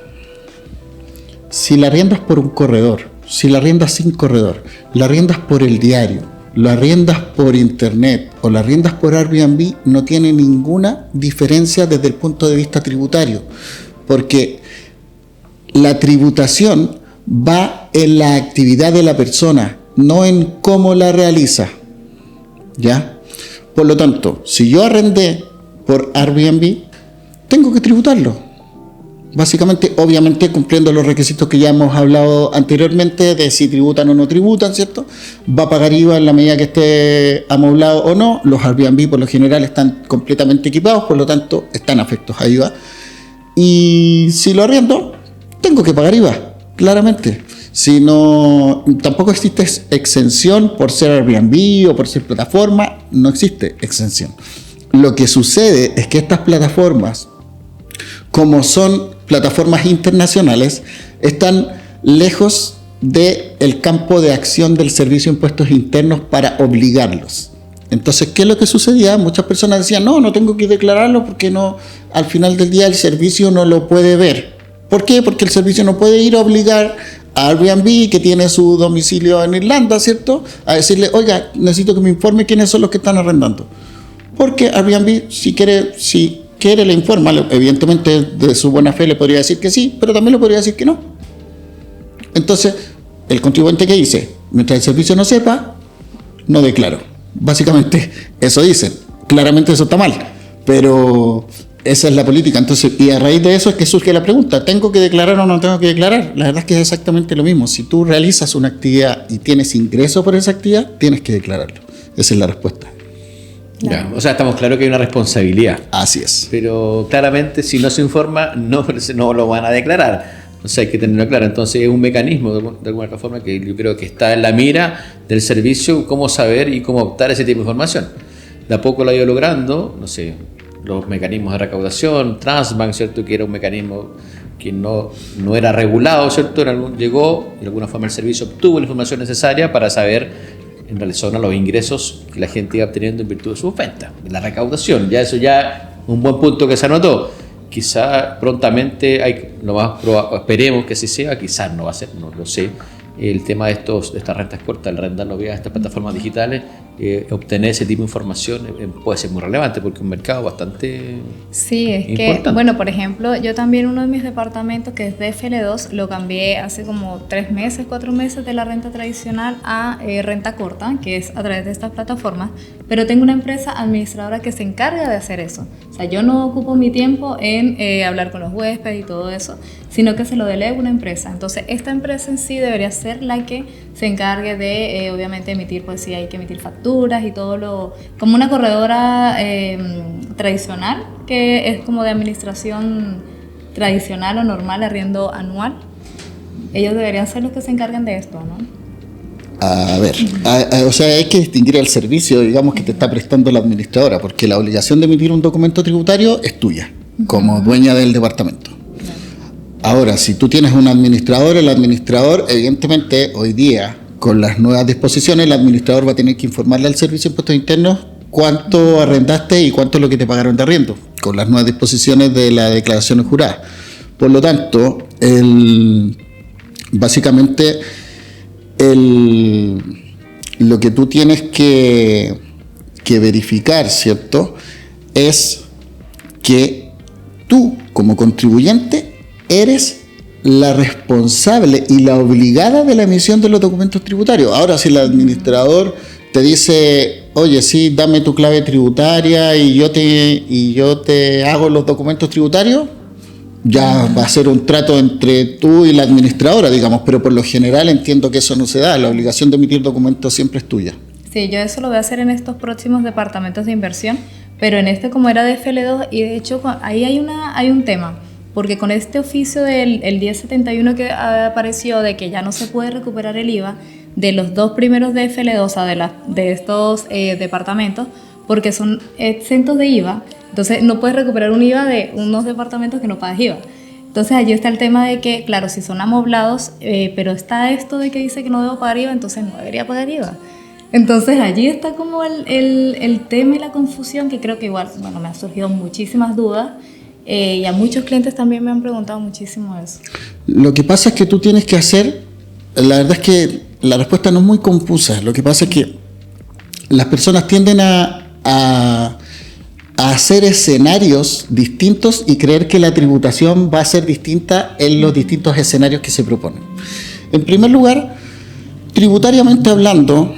[SPEAKER 3] si la arriendas por un corredor, si la arriendas sin corredor, la arriendas por el diario, la arriendas por internet o la arriendas por Airbnb, no tiene ninguna diferencia desde el punto de vista tributario, porque la tributación va en la actividad de la persona, no en cómo la realiza, ¿ya? Por lo tanto, si yo arrendé por Airbnb, tengo que tributarlo. Básicamente, obviamente, cumpliendo los requisitos que ya hemos hablado anteriormente de si tributan o no tributan, ¿cierto? Va a pagar IVA en la medida que esté amoblado o no. Los Airbnb por lo general están completamente equipados, por lo tanto, están afectos a IVA. Y si lo arriendo, tengo que pagar IVA, claramente. sino tampoco existe exención por ser Airbnb o por ser plataforma, no existe exención. Lo que sucede es que estas plataformas, como son plataformas internacionales, están lejos del campo de acción del Servicio de Impuestos Internos para obligarlos. Entonces, ¿qué es lo que sucedía? Muchas personas decían, no tengo que declararlo porque no, al final del día el servicio no lo puede ver. ¿Por qué? Porque el servicio no puede ir a obligar a Airbnb, que tiene su domicilio en Irlanda, ¿cierto?, a decirle, oiga, necesito que me informe quiénes son los que están arrendando. Porque Airbnb, si quiere le informa, evidentemente de su buena fe le podría decir que sí, pero también le podría decir que no. Entonces, el contribuyente, ¿qué dice? Mientras el servicio no sepa, no declaro. Básicamente, eso dicen. Claramente eso está mal, pero esa es la política. Entonces, y a raíz de eso es que surge la pregunta, ¿tengo que declarar o no tengo que declarar? La verdad es que es exactamente lo mismo. Si tú realizas una actividad y tienes ingreso por esa actividad, tienes que declararlo. Esa es la respuesta.
[SPEAKER 1] Ya, o sea, estamos claros que hay una responsabilidad.
[SPEAKER 3] Así es.
[SPEAKER 1] Pero claramente, si no se informa, no lo van a declarar. O sea, hay que tenerlo claro. Entonces, es un mecanismo, de alguna otra forma, que yo creo que está en la mira del servicio, cómo saber y cómo optar ese tipo de información. De a poco lo ha ido logrando, no sé, los mecanismos de recaudación, Transbank, ¿cierto?, que era un mecanismo que no era regulado, ¿cierto?, llegó, de alguna forma el servicio obtuvo la información necesaria para saber en relación a los ingresos que la gente iba obteniendo en virtud de sus ventas, de la recaudación. Ya eso ya un buen punto que se anotó. Quizá prontamente esperemos que así sea, quizás no va a ser, no lo sé. El tema de estas rentas cortas, el arrendarlo vía estas plataformas digitales, obtener ese tipo de información puede ser muy relevante porque es un mercado bastante
[SPEAKER 2] sí, es importante. Que, bueno, por ejemplo, yo también uno de mis departamentos, que es DFL2, lo cambié hace como 4 meses de la renta tradicional a renta corta, que es a través de estas plataformas, pero tengo una empresa administradora que se encarga de hacer eso. O sea, yo no ocupo mi tiempo en hablar con los huéspedes y todo eso, sino que se lo delego a una empresa. Entonces, esta empresa en sí debería ser la que se encargue de, obviamente, emitir, pues sí, hay que emitir facturas y todo lo... como una corredora tradicional, que es como de administración tradicional o normal, arriendo anual. Ellos deberían ser los que se encarguen de esto, ¿no?
[SPEAKER 3] A ver, o sea, hay que distinguir el servicio, digamos, que te está prestando la administradora, porque la obligación de emitir un documento tributario es tuya, como dueña del departamento. Ahora, si tú tienes un administrador, el administrador, evidentemente, hoy día, con las nuevas disposiciones, el administrador va a tener que informarle al Servicio de Impuestos Internos cuánto arrendaste y cuánto es lo que te pagaron de arriendo, con las nuevas disposiciones de la declaración jurada. Por lo tanto, básicamente, lo que tú tienes que verificar, ¿cierto?, es que tú, como contribuyente, eres la responsable y la obligada de la emisión de los documentos tributarios. Ahora, si el administrador te dice, oye, sí, dame tu clave tributaria y yo te hago los documentos tributarios, ya va a ser un trato entre tú y la administradora, digamos, pero por lo general entiendo que eso no se da. La obligación de emitir documentos siempre es tuya. Sí,
[SPEAKER 2] yo eso lo voy a hacer en estos próximos departamentos de inversión, pero en este, como era de FL2, y de hecho ahí hay un tema. Porque con este oficio del 1071 que apareció de que ya no se puede recuperar el IVA de los 2 primeros de FL2, o sea, de estos departamentos, porque son exentos de IVA, entonces no puedes recuperar un IVA de unos departamentos que no pagas IVA. Entonces allí está el tema de que, claro, si son amoblados, pero está esto de que dice que no debo pagar IVA, entonces no debería pagar IVA. Entonces allí está como el tema y la confusión, que creo que igual, bueno, me han surgido muchísimas dudas. Y a muchos clientes también me han preguntado muchísimo eso. Lo que pasa es que tú tienes que hacer, la verdad es que la respuesta no es muy confusa. Lo que pasa es que las personas tienden a hacer escenarios distintos y creer que la tributación va a ser distinta en los distintos escenarios que se proponen. En primer lugar, tributariamente hablando,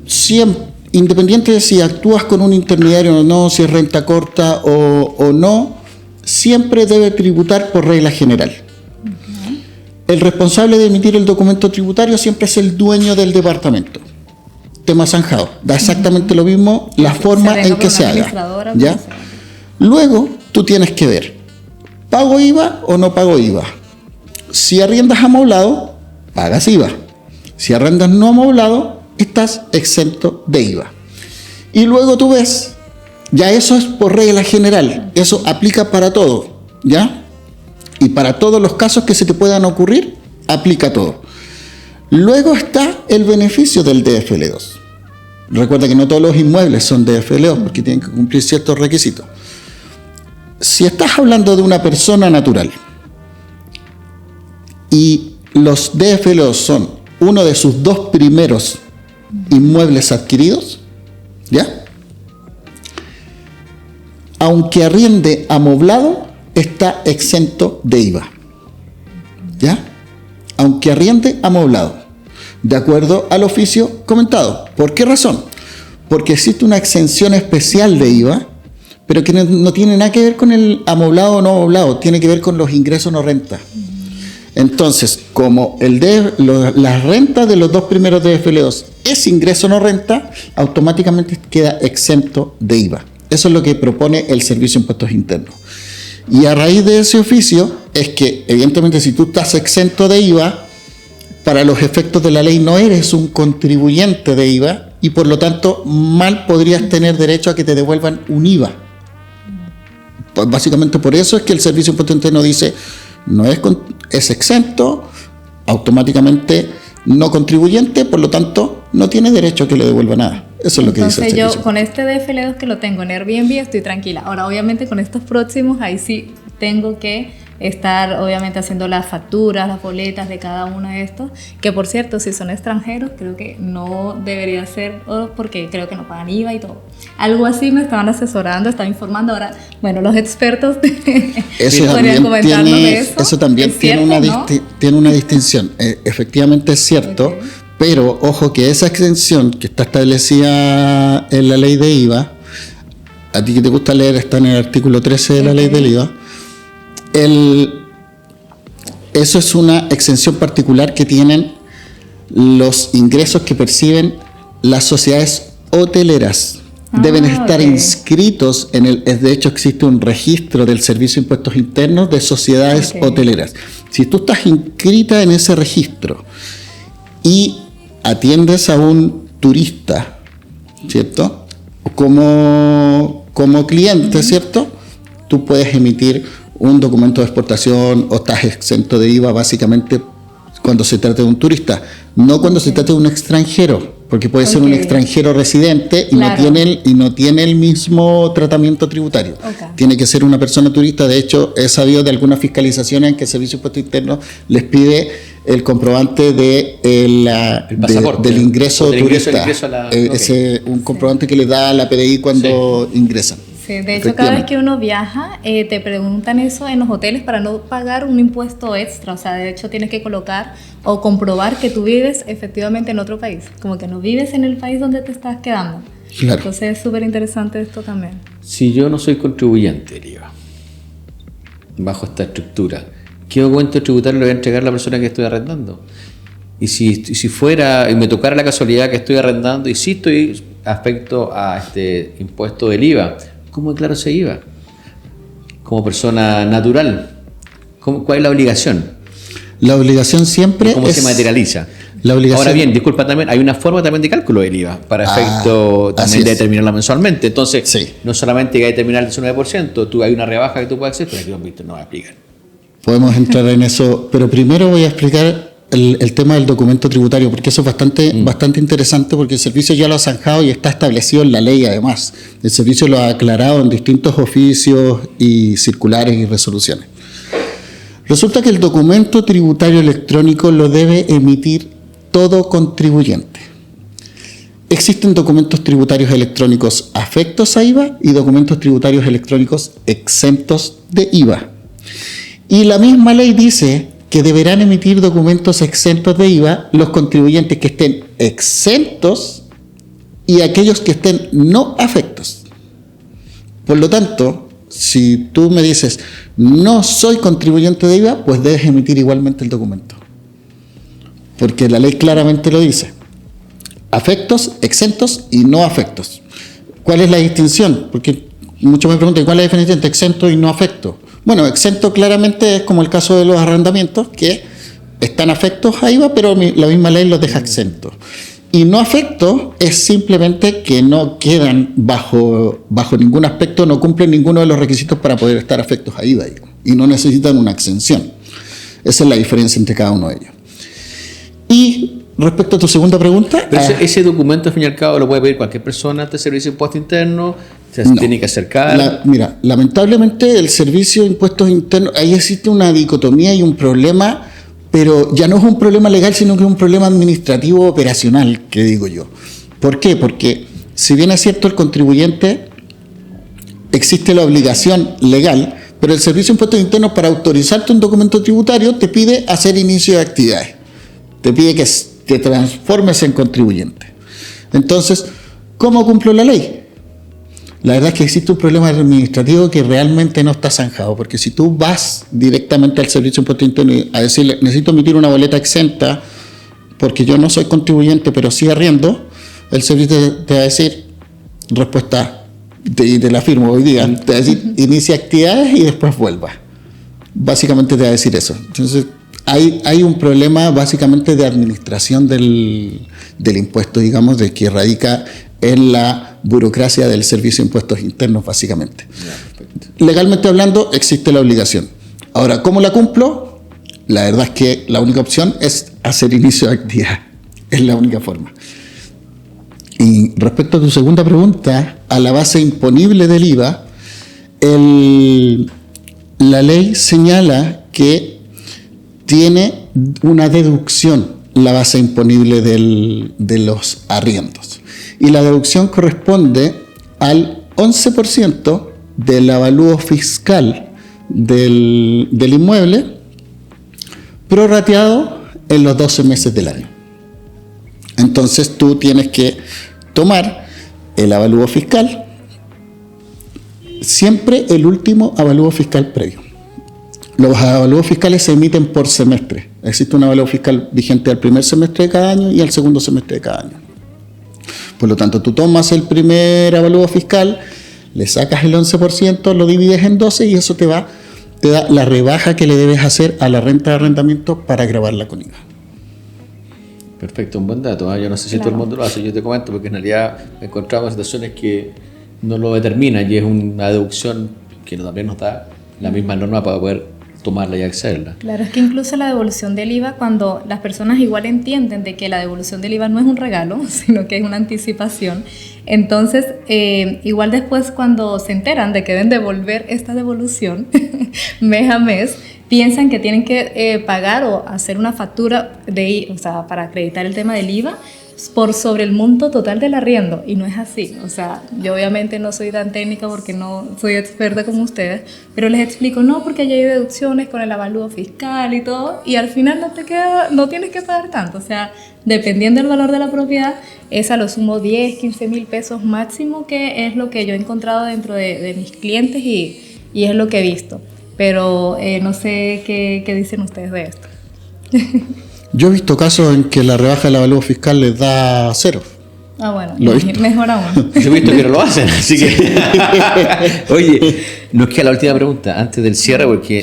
[SPEAKER 2] siempre, independiente de si actúas con un intermediario o no, si es renta corta o no, siempre debe tributar por regla general. El responsable de emitir el documento tributario siempre es el dueño del departamento. Tema zanjado. Da exactamente lo mismo la forma en que se haga. ¿Ya? Luego, tú tienes que ver, ¿pago IVA o no pago IVA? Si arriendas amoblado,
[SPEAKER 3] pagas IVA. Si arrendas no amoblado, estás exento de IVA. Y luego tú ves, ya eso es por regla general, eso aplica para todo, ¿ya? Y para todos los casos que se te puedan ocurrir, aplica todo. Luego está el beneficio del DFL2. Recuerda que no todos los inmuebles son DFL2 porque tienen que cumplir ciertos requisitos. Si estás hablando de una persona natural y los DFL2 son uno de sus 2 primeros inmuebles adquiridos, ¿ya? Aunque arriende amoblado, está exento de IVA, ¿ya? Aunque arriende amoblado, de acuerdo al oficio comentado. ¿Por qué razón? Porque existe una exención especial de IVA, pero que no tiene nada que ver con el amoblado o no amoblado, tiene que ver con los ingresos no renta. Entonces, como las rentas de los 2 primeros DFL2 es ingreso no renta, automáticamente queda exento de IVA. Eso es lo que propone el Servicio de Impuestos Internos. Y a raíz de ese oficio es que, evidentemente, si tú estás exento de IVA, para los efectos de la ley no eres un contribuyente de IVA y por lo tanto mal podrías tener derecho a que te devuelvan un IVA. Pues básicamente por eso es que el Servicio de Impuestos Internos dice, es exento, automáticamente no contribuyente, por lo tanto no tiene derecho a que le devuelva nada. Eso es lo que dice el servicio.
[SPEAKER 2] Entonces yo con este DFL2 que lo tengo en Airbnb estoy tranquila. Ahora obviamente con estos próximos ahí sí tengo que estar obviamente haciendo las facturas, las boletas de cada uno de estos, que por cierto si son extranjeros creo que no debería ser, porque creo que no pagan IVA y todo. Algo así me estaban asesorando, estaban informando. Ahora, bueno, los expertos podrían comentarnos de eso.
[SPEAKER 3] Eso también tiene una distinción. Efectivamente es cierto. Okay. Pero ojo que esa exención que está establecida en la ley de IVA, a ti que te gusta leer, está en el artículo 13 de la ley del IVA, eso es una exención particular que tienen los ingresos que perciben las sociedades hoteleras. Deben estar inscritos de hecho existe un registro del Servicio de Impuestos Internos de sociedades hoteleras. Si tú estás inscrita en ese registro y atiendes a un turista, ¿cierto? Como cliente, ¿cierto? Tú puedes emitir un documento de exportación o estás exento de IVA básicamente cuando se trata de un turista, no cuando se trata de un extranjero, porque puede ser un extranjero residente y no tiene el mismo tratamiento tributario. Tiene que ser una persona turista. De hecho, he sabido de algunas fiscalizaciones en que el Servicio de Impuestos Internos les pide el comprobante del ingreso turista. Un comprobante que les da la PDI cuando ingresan.
[SPEAKER 2] Sí, de hecho, cada vez que uno viaja, te preguntan eso en los hoteles para no pagar un impuesto extra. O sea, de hecho, tienes que colocar o comprobar que tú vives efectivamente en otro país. Como que no vives en el país donde te estás quedando. Claro. Entonces, es súper interesante esto también.
[SPEAKER 1] Si yo no soy contribuyente del IVA, bajo esta estructura, ¿qué documento tributario le voy a entregar a la persona que estoy arrendando? Y si fuera, y me tocara la casualidad que estoy arrendando y sí estoy afecto a este impuesto del IVA, ¿cómo declaro ese IVA? Como persona natural, ¿cuál es la obligación?
[SPEAKER 3] La obligación siempre
[SPEAKER 1] ¿Cómo se materializa? Ahora bien, disculpa, también hay una forma también de cálculo del IVA para efecto también de determinarla mensualmente. Entonces, no solamente hay que determinar el 19%, hay una rebaja que tú puedes hacer, pero aquí Víctor no va a explicar.
[SPEAKER 3] Podemos entrar en eso, pero primero voy a explicar el tema del documento tributario, porque eso es bastante interesante, porque el servicio ya lo ha zanjado y está establecido en la ley además. El servicio lo ha aclarado en distintos oficios y circulares y resoluciones. Resulta que el documento tributario electrónico lo debe emitir todo contribuyente. Existen documentos tributarios electrónicos afectos a IVA y documentos tributarios electrónicos exentos de IVA. Y la misma ley dice que deberán emitir documentos exentos de IVA los contribuyentes que estén exentos y aquellos que estén no afectos. Por lo tanto, si tú me dices, no soy contribuyente de IVA, pues debes emitir igualmente el documento. Porque la ley claramente lo dice. Afectos, exentos y no afectos. ¿Cuál es la distinción? Porque muchos me preguntan, ¿cuál es la diferencia entre exento y no afecto? Bueno, exento claramente es como el caso de los arrendamientos, que están afectos a IVA, pero la misma ley los deja exentos. Y no afectos es simplemente que no quedan bajo ningún aspecto, no cumplen ninguno de los requisitos para poder estar afectos a IVA, digamos, y no necesitan una exención. Esa es la diferencia entre cada uno de ellos. Y respecto a tu segunda pregunta...
[SPEAKER 1] Pero ese documento, al fin y al cabo, lo puede pedir cualquier persona ante el Servicio de Impuestos Internos, se tiene que acercar...
[SPEAKER 3] Mira, lamentablemente el Servicio de Impuestos Internos, ahí existe una dicotomía y un problema, pero ya no es un problema legal, sino que es un problema administrativo operacional, que digo yo. ¿Por qué? Porque si bien es cierto el contribuyente, existe la obligación legal, pero el Servicio de Impuestos Internos, para autorizarte un documento tributario, te pide hacer inicio de actividades. Te pide que te transformes en contribuyente. Entonces, ¿cómo cumplo la ley? La verdad es que existe un problema administrativo que realmente no está zanjado, porque si tú vas directamente al Servicio de Impuestos Internos a decirle, necesito emitir una boleta exenta porque yo no soy contribuyente, pero sí arriendo, el servicio te va a decir, respuesta, y te la firmo hoy día, te va a decir, inicia actividades y después vuelva. Básicamente te va a decir eso. Entonces, hay un problema básicamente de administración del impuesto, digamos, de que radica en la burocracia del Servicio de Impuestos Internos, básicamente. Legalmente hablando, existe la obligación. Ahora, ¿cómo la cumplo? La verdad es que la única opción es hacer inicio de actividad. Es la única forma. Y respecto a tu segunda pregunta, a la base imponible del IVA, la ley señala que tiene una deducción la base imponible de los arriendos. Y la deducción corresponde al 11% del avalúo fiscal del inmueble, prorrateado en los 12 meses del año. Entonces tú tienes que tomar el avalúo fiscal, siempre el último avalúo fiscal previo. Los avalúos fiscales se emiten por semestre. Existe un avalúo fiscal vigente al primer semestre de cada año y al segundo semestre de cada año. Por lo tanto, tú tomas el primer avalúo fiscal, le sacas el 11%, lo divides en 12 y eso te da la rebaja que le debes hacer a la renta de arrendamiento para gravarla con IVA.
[SPEAKER 1] Perfecto, un buen dato. Yo no sé si todo el mundo lo hace, yo te comento, porque en realidad encontramos situaciones que no lo determinan y es una deducción que también nos da la misma norma para poder tomarla y accederla.
[SPEAKER 2] Claro, es que incluso la devolución del IVA, cuando las personas igual entienden de que la devolución del IVA no es un regalo, sino que es una anticipación, entonces igual después cuando se enteran de que deben devolver esta devolución mes a mes, piensan que tienen que pagar o hacer una factura para acreditar el tema del IVA por sobre el monto total del arriendo, y no es así. O sea, yo obviamente no soy tan técnica porque no soy experta como ustedes, pero les explico, no, porque allá hay deducciones con el avalúo fiscal y todo, y al final no tienes que pagar tanto. O sea, dependiendo del valor de la propiedad, es a lo sumo 10, 15 mil pesos máximo, que es lo que yo he encontrado dentro de mis clientes y es lo que he visto. Pero no sé qué dicen ustedes de esto.
[SPEAKER 3] Yo he visto casos en que la rebaja del avalúo fiscal les da 0.
[SPEAKER 2] Ah, bueno, mejor aún.
[SPEAKER 1] Yo he visto que no lo hacen, así que... Oye, nos queda la última pregunta antes del cierre, porque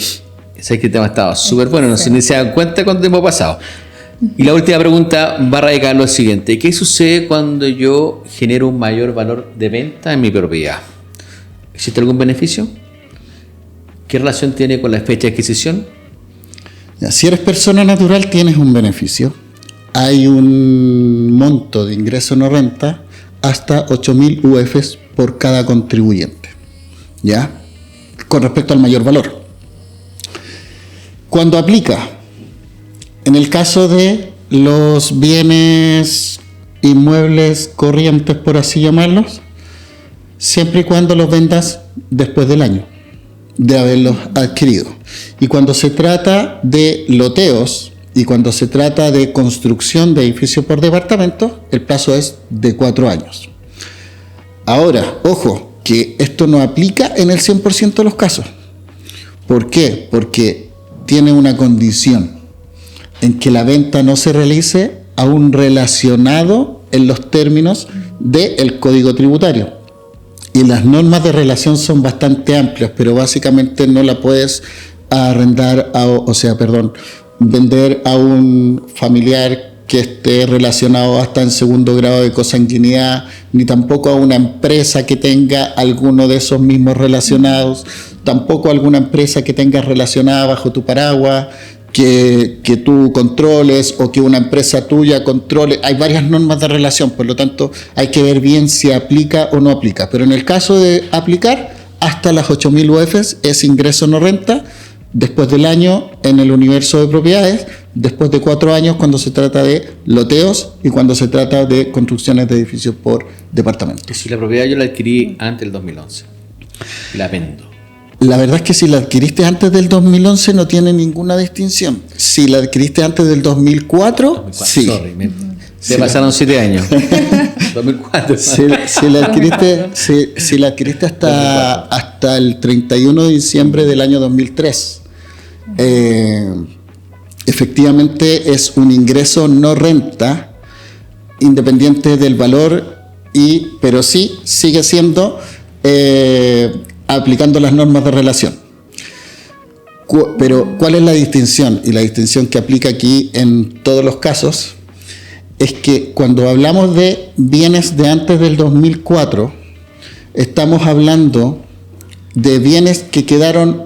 [SPEAKER 1] sé que el tema estaba súper bueno, no sé ni se dan cuenta cuánto tiempo ha pasado. Y la última pregunta va a radicar en lo siguiente: ¿qué sucede cuando yo genero un mayor valor de venta en mi propiedad? ¿Existe algún beneficio? ¿Qué relación tiene con la fecha de adquisición?
[SPEAKER 3] Si eres persona natural, tienes un beneficio. Hay un monto de ingreso no renta hasta 8.000 UFs por cada contribuyente, ¿ya? Con respecto al mayor valor. Cuando aplica, en el caso de los bienes inmuebles corrientes, por así llamarlos, siempre y cuando los vendas después del año de haberlos adquirido. Y cuando se trata de loteos y cuando se trata de construcción de edificios por departamento, el plazo es de 4 años. Ahora, ojo, que esto no aplica en el 100% de los casos. ¿Por qué? Porque tiene una condición en que la venta no se realice aún relacionado en los términos del Código Tributario. Y las normas de relación son bastante amplias, pero básicamente no la puedes arrendar, vender a un familiar que esté relacionado hasta en segundo grado de consanguinidad, ni tampoco a una empresa que tenga alguno de esos mismos relacionados, tampoco a alguna empresa que tengas relacionada bajo tu paraguas, que tú controles o que una empresa tuya controle. Hay varias normas de relación, por lo tanto hay que ver bien si aplica o no aplica. Pero en el caso de aplicar, hasta las 8.000 UFs es ingreso no renta, después del año en el universo de propiedades, después de 4 años cuando se trata de loteos y cuando se trata de construcciones de edificios por departamento.
[SPEAKER 1] Si la propiedad yo la adquirí antes del 2011, la vendo.
[SPEAKER 3] La verdad es que si la adquiriste antes del 2011 no tiene ninguna distinción. Si la adquiriste antes del 2004, sí.
[SPEAKER 1] Sorry, se pasaron 7 años. 2004.
[SPEAKER 3] Si la adquiriste hasta el 31 de diciembre del año 2003, efectivamente es un ingreso no renta, independiente del valor, pero sí sigue siendo aplicando las normas de relación. Pero ¿cuál es la distinción? Y la distinción que aplica aquí en todos los casos es que cuando hablamos de bienes de antes del 2004, estamos hablando de bienes que quedaron,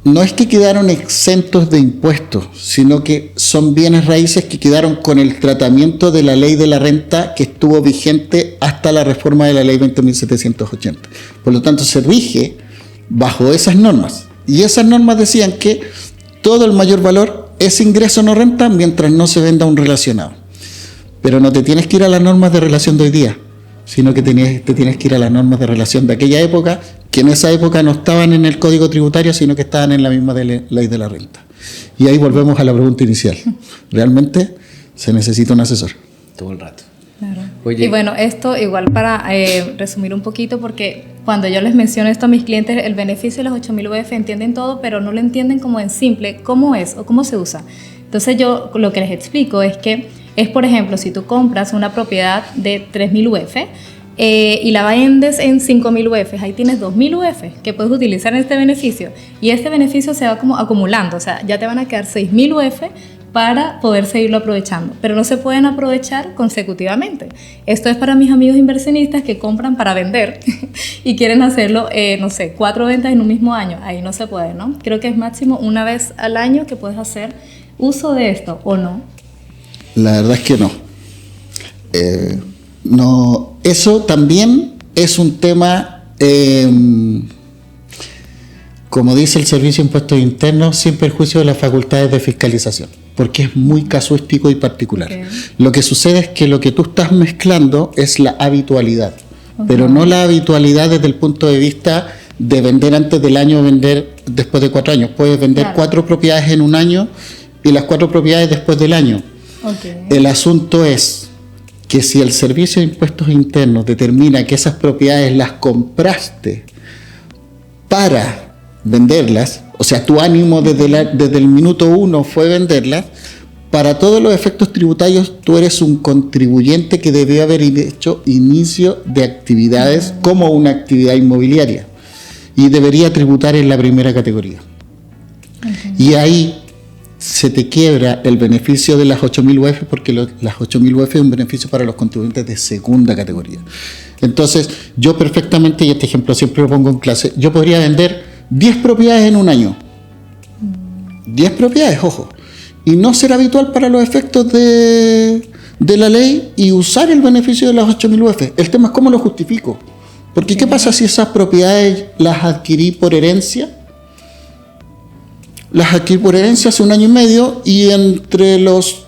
[SPEAKER 3] no es que quedaron exentos de impuestos, sino que son bienes raíces que quedaron con el tratamiento de la ley de la renta que estuvo vigente hasta la reforma de la ley 20.780. Por lo tanto, se rige bajo esas normas. Y esas normas decían que todo el mayor valor es ingreso no renta mientras no se venda un relacionado. Pero no te tienes que ir a las normas de relación de hoy día, sino que te tienes que ir a las normas de relación de aquella época, que en esa época no estaban en el Código Tributario, sino que estaban en la misma ley de la renta. Y ahí volvemos a la pregunta inicial. ¿Realmente se necesita un asesor?
[SPEAKER 1] Todo el rato.
[SPEAKER 2] Claro.
[SPEAKER 1] Oye.
[SPEAKER 2] Y bueno, esto igual para resumir un poquito, porque cuando yo les menciono esto a mis clientes, el beneficio de los 8.000 UF entienden todo, pero no lo entienden como en simple, cómo es o cómo se usa. Entonces yo lo que les explico es que es, por ejemplo, si tú compras una propiedad de 3.000 UF y la vendes en 5.000 UF, ahí tienes 2.000 UF que puedes utilizar en este beneficio, y este beneficio se va como acumulando, o sea, ya te van a quedar 6.000 UF para poder seguirlo aprovechando, pero no se pueden aprovechar consecutivamente. Esto es para mis amigos inversionistas que compran para vender y quieren hacerlo, 4 ventas en un mismo año. Ahí no se puede, ¿no? Creo que es máximo una vez al año que puedes hacer uso de esto, ¿o no?
[SPEAKER 3] La verdad es que no. No, eso también es un tema, como dice el Servicio de Impuestos Internos, sin perjuicio de las facultades de fiscalización, porque es muy casuístico y particular. Okay. Lo que sucede es que lo que tú estás mezclando es la habitualidad, pero no la habitualidad desde el punto de vista de vender antes del año o vender después de 4 años. Puedes vender 4 propiedades en un año y las 4 propiedades después del año. Okay. El asunto es que si el Servicio de Impuestos Internos determina que esas propiedades las compraste para venderlas, o sea, tu ánimo desde el minuto 1 fue venderlas, para todos los efectos tributarios tú eres un contribuyente que debe haber hecho inicio de actividades como una actividad inmobiliaria y debería tributar en la primera categoría. Y ahí se te quiebra el beneficio de las 8.000 UF, porque las 8.000 UF es un beneficio para los contribuyentes de segunda categoría. Entonces, yo perfectamente, y este ejemplo siempre lo pongo en clase, yo podría vender 10 propiedades en un año. 10 propiedades, ojo. Y no ser habitual para los efectos de la ley y usar el beneficio de las 8.000 UF. El tema es cómo lo justifico. Porque ¿qué pasa si esas propiedades las adquirí por herencia? Las adquirí por herencia hace 1 año y medio y entre los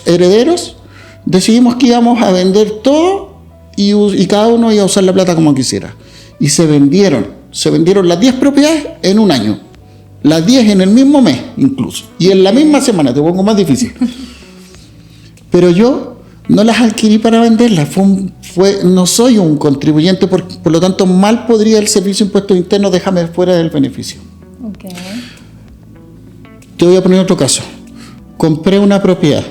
[SPEAKER 3] herederos decidimos que íbamos a vender todo y cada uno iba a usar la plata como quisiera. Y se vendieron las 10 propiedades en 1 año. Las 10 en el mismo mes incluso. Y en la misma semana, te pongo más difícil. Pero yo no las adquirí para venderlas. No soy un contribuyente, por lo tanto mal podría el Servicio de Impuestos Internos dejarme fuera del beneficio.
[SPEAKER 2] Okay.
[SPEAKER 3] Te voy a poner otro caso. Compré una propiedad,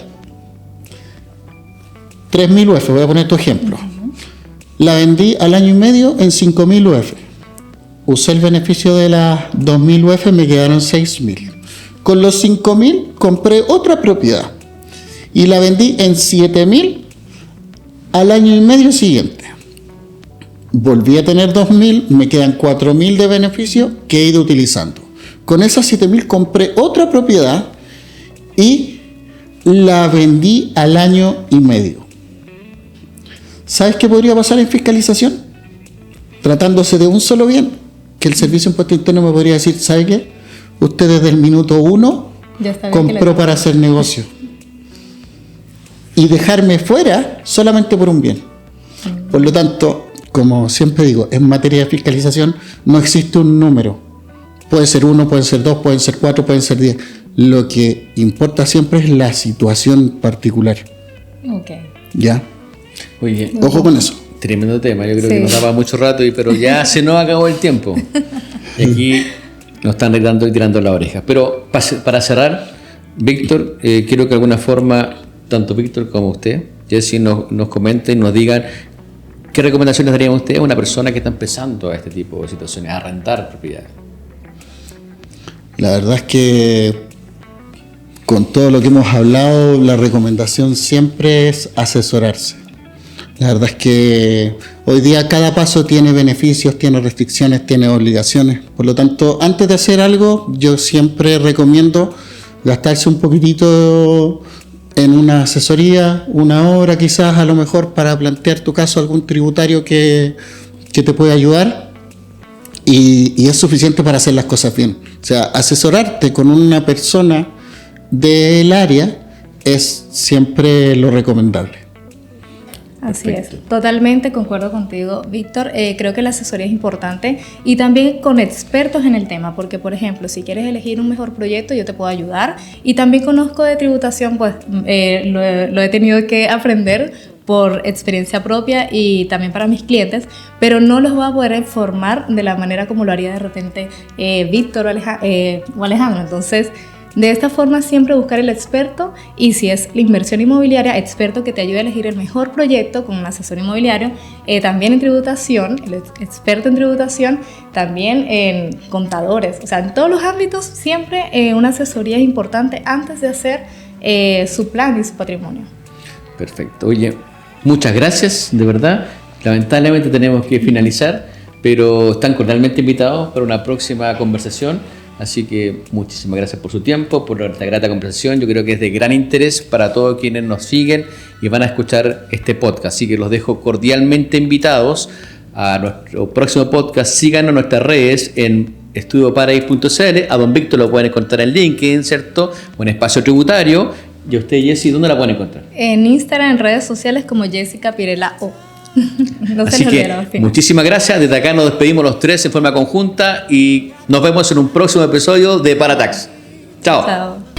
[SPEAKER 3] 3.000 UF, voy a poner tu ejemplo. La vendí al año y medio en 5.000 UF. Usé el beneficio de las 2.000 UF, me quedaron 6.000. Con los 5.000 compré otra propiedad y la vendí en 7.000 al año y medio siguiente. Volví a tener 2.000, me quedan 4.000 de beneficio que he ido utilizando. Con esas 7.000 compré otra propiedad y la vendí al año y medio. ¿Sabes qué podría pasar en fiscalización? Tratándose de un solo bien, que el Servicio de Impuesto Interno me podría decir, ¿sabe qué? Usted desde el minuto 1 compró para hacer negocio. Y dejarme fuera solamente por un bien. Por lo tanto, como siempre digo, en materia de fiscalización no existe un número. Puede ser 1, pueden ser 2, pueden ser 4, pueden ser 10. Lo que importa siempre es la situación particular.
[SPEAKER 2] Ok.
[SPEAKER 3] ¿Ya?
[SPEAKER 1] Oye,
[SPEAKER 3] ojo con eso.
[SPEAKER 1] Tremendo tema, yo creo que nos daba mucho rato, pero ya se nos acabó el tiempo. Y aquí nos están retando y tirando la oreja. Pero para cerrar, Víctor, quiero que de alguna forma, tanto Víctor como usted, Jessy, nos comenten y nos digan qué recomendaciones darían ustedes a una persona que está empezando a este tipo de situaciones, a rentar propiedades.
[SPEAKER 3] La verdad es que con todo lo que hemos hablado, la recomendación siempre es asesorarse. La verdad es que hoy día cada paso tiene beneficios, tiene restricciones, tiene obligaciones. Por lo tanto, antes de hacer algo, yo siempre recomiendo gastarse un poquitito en una asesoría, una hora quizás a lo mejor, para plantear tu caso a algún tributario que te pueda ayudar. Y es suficiente para hacer las cosas bien. O sea, asesorarte con una persona del área es siempre lo recomendable.
[SPEAKER 2] Así
[SPEAKER 1] Perfecto.
[SPEAKER 2] es, totalmente concuerdo contigo, Víctor. Creo que la asesoría es importante y también con expertos en el tema, porque por ejemplo, si quieres elegir un mejor proyecto, yo te puedo ayudar. Y también conozco de tributación, pues lo he tenido que aprender por experiencia propia y también para mis clientes, pero no los voy a poder informar de la manera como lo haría de repente Víctor o Alejandro. Entonces, de esta forma siempre buscar el experto, y si es la inversión inmobiliaria, experto que te ayude a elegir el mejor proyecto con un asesor inmobiliario, también en tributación, el experto en tributación, también en contadores, o sea, en todos los ámbitos siempre una asesoría es importante antes de hacer su plan y su patrimonio.
[SPEAKER 1] Perfecto. Oye, muchas gracias, de verdad. Lamentablemente tenemos que finalizar, pero están cordialmente invitados para una próxima conversación. Así que muchísimas gracias por su tiempo, por esta grata conversación. Yo creo que es de gran interés para todos quienes nos siguen y van a escuchar este podcast. Así que los dejo cordialmente invitados a nuestro próximo podcast. Síganos en nuestras redes en estudioparadise.cl. A don Víctor lo pueden encontrar en LinkedIn, ¿cierto? O en Espacio Tributario. Y a usted, Jessy, ¿dónde la pueden encontrar?
[SPEAKER 2] En Instagram, en redes sociales como Jessica Pirela O. No
[SPEAKER 1] Así que muchísimas gracias. Desde acá nos despedimos los tres en forma conjunta y nos vemos en un próximo episodio de Paratax. Chao.
[SPEAKER 2] Chao.